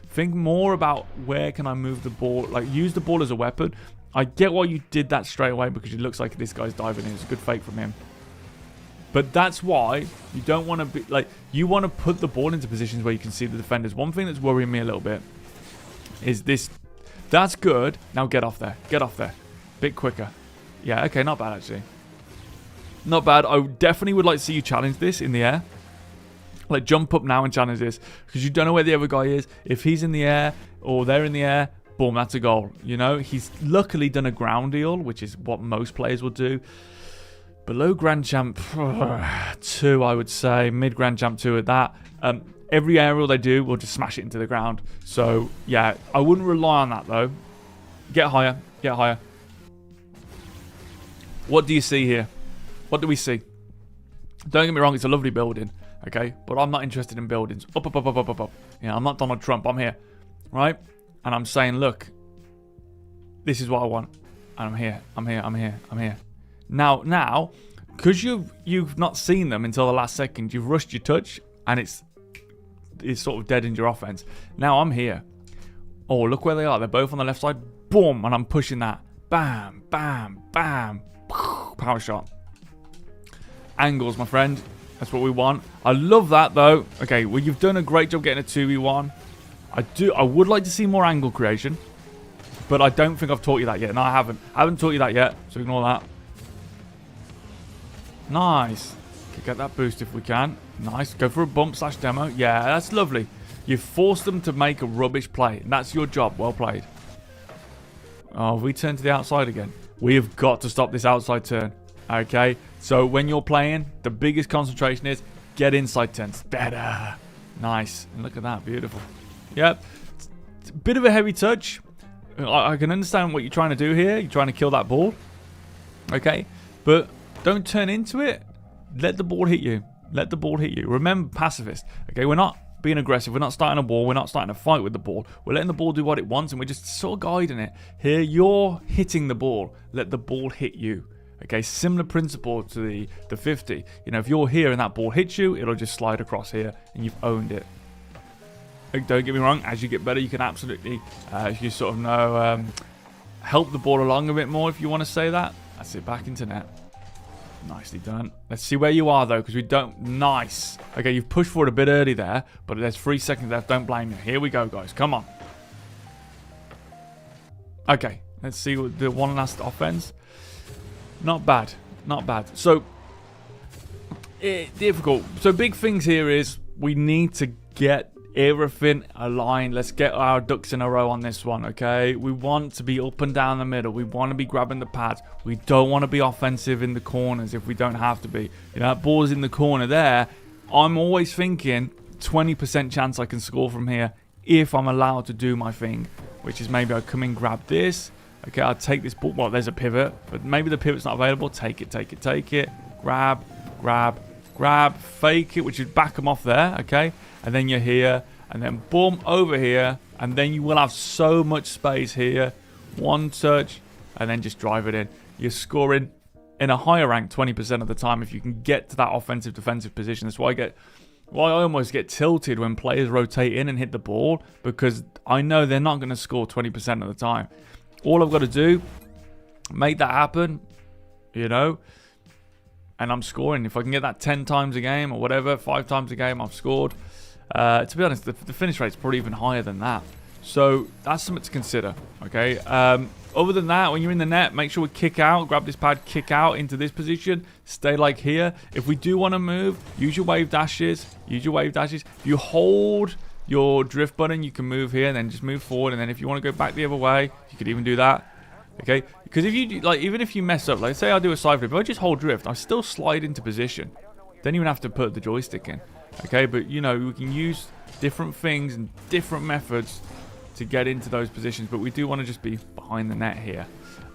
Think more about where can I move the ball. Like, use the ball as a weapon. I get why you did that straight away because it looks like this guy's diving in. It's a good fake from him. But that's why you don't want to be... Like, you want to put the ball into positions where you can see the defenders. One thing that's worrying me a little bit is this. That's good. Now get off there. Get off there. Bit quicker. Yeah, okay, not bad actually. Not bad. I definitely would like to see you challenge this in the air. Like, jump up now and challenge this. Because you don't know where the other guy is. If he's in the air or they're in the air, boom, that's a goal. You know, he's luckily done a ground deal, which is what most players will do. Below Grand Champ 2, I would say. Mid Grand Champ 2 at that. Every aerial they do will just smash it into the ground. So, yeah, I wouldn't rely on that, though. Get higher. Get higher. What do you see here? What do we see? Don't get me wrong, it's a lovely building, okay? But I'm not interested in buildings. Up, up, up, up, up, up, up. Yeah, I'm not Donald Trump. I'm here, right? And I'm saying, look, this is what I want. And I'm here. I'm here. I'm here. I'm here. Now, because you've not seen them until the last second, you've rushed your touch, and it's sort of deadened your offense. Now I'm here. Oh, look where they are. They're both on the left side. Boom, and I'm pushing that. Bam, bam, bam. Power shot. Angles, my friend. That's what we want. I love that, though. Okay, well, you've done a great job getting a 2v1. I would like to see more angle creation, but I don't think I've taught you that yet. No, I haven't. I haven't taught you that yet, so ignore that. Nice. Okay, get that boost if we can. Nice. Go for a bump / demo. Yeah, that's lovely. You've forced them to make a rubbish play, and that's your job. Well played. Oh, we turn to the outside again. We have got to stop this outside turn. Okay? So when you're playing, the biggest concentration is get inside turns. Better. Nice. And look at that. Beautiful. Yep. It's a bit of a heavy touch. I can understand what you're trying to do here. You're trying to kill that ball. Okay? But don't turn into it. Let the ball hit you. Let the ball hit you. Remember, pacifist. Okay? We're not being aggressive. We're not starting a war. We're not starting a fight with the ball. We're letting the ball do what it wants, and we're just sort of guiding it. Here, you're hitting the ball. Let the ball hit you. Okay, similar principle to the 50. You know, if you're here and that ball hits you, it'll just slide across here, and you've owned it. Don't get me wrong. As you get better, you can absolutely, if you sort of know, help the ball along a bit more, if you want to say that. That's it, back into net. Nicely done. Let's see where you are, though, because we don't... Nice. Okay, you've pushed forward a bit early there, but there's 3 seconds left. Don't blame you. Here we go, guys. Come on. Okay, let's see what the one last offense. Not bad. Not bad. So, difficult. So, big things here is we need to get everything aligned. Let's get our ducks in a row on this one, okay? We want to be up and down the middle. We want to be grabbing the pads. We don't want to be offensive in the corners if we don't have to be. You know, that ball's in the corner there. I'm always thinking 20% chance I can score from here if I'm allowed to do my thing, which is maybe I come in, grab this. Okay, I'll take this ball. Well, there's a pivot, but maybe the pivot's not available. Take it, take it, take it. Grab, grab, grab, fake it, which would back them off there, okay? And then you're here, and then boom, over here, and then you will have so much space here. One touch, and then just drive it in. You're scoring in a higher rank 20% of the time if you can get to that offensive defensive position. That's why I almost get tilted when players rotate in and hit the ball, because I know they're not going to score 20% of the time. All I've got to do, make that happen, you know, and I'm scoring. If I can get that 10 times a game or whatever, 5 times a game, I've scored. To be honest, the finish rate's probably even higher than that. So that's something to consider, okay? Other than that, when you're in the net, make sure we kick out, grab this pad, kick out into this position, stay like here. If we do want to move, use your wave dashes, If you hold your drift button, you can move here and then just move forward. And then if you want to go back the other way, you could even do that, okay? Because if you do, like, even if you mess up, like say I do a side flip, if I just hold drift, I still slide into position. Don't even have to put the joystick in, okay? But, you know, we can use different things and different methods to get into those positions, but we do want to just be behind the net here.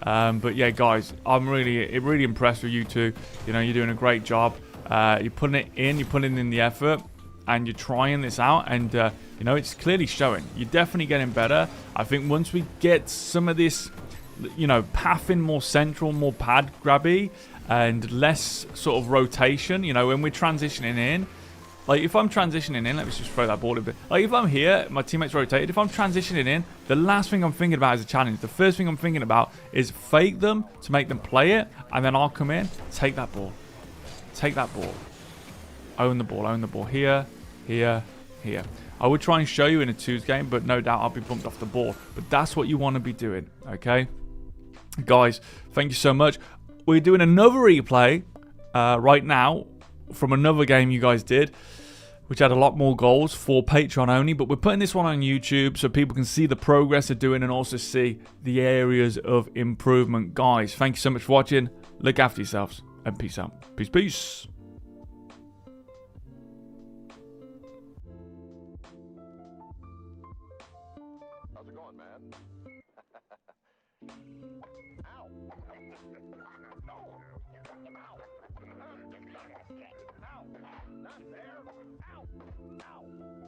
But yeah, guys, I'm really impressed with you two. You know, you're doing a great job. You're putting it in the effort, and you're trying this out, and you know, it's clearly showing. You're definitely getting better. I think once we get some of this, you know, pathing more central, more pad grabby, and less sort of rotation, you know, when we're transitioning in. Like, if I'm transitioning in, let me just throw that ball a bit. Like, if I'm here, my teammate's rotated. If I'm transitioning in, the last thing I'm thinking about is a challenge. The first thing I'm thinking about is fake them to make them play it, and then I'll come in, take that ball. Take that ball. Own the ball. Here, here, here. I would try and show you in a twos game, but no doubt I'll be bumped off the ball. But that's what you want to be doing, okay? Guys, thank you so much. We're doing another replay right now from another game you guys did, which had a lot more goals for Patreon only, but we're putting this one on YouTube so people can see the progress they're doing and also see the areas of improvement. Guys, thank you so much for watching. Look after yourselves, and peace out. Peace. How's it going, man? Ow!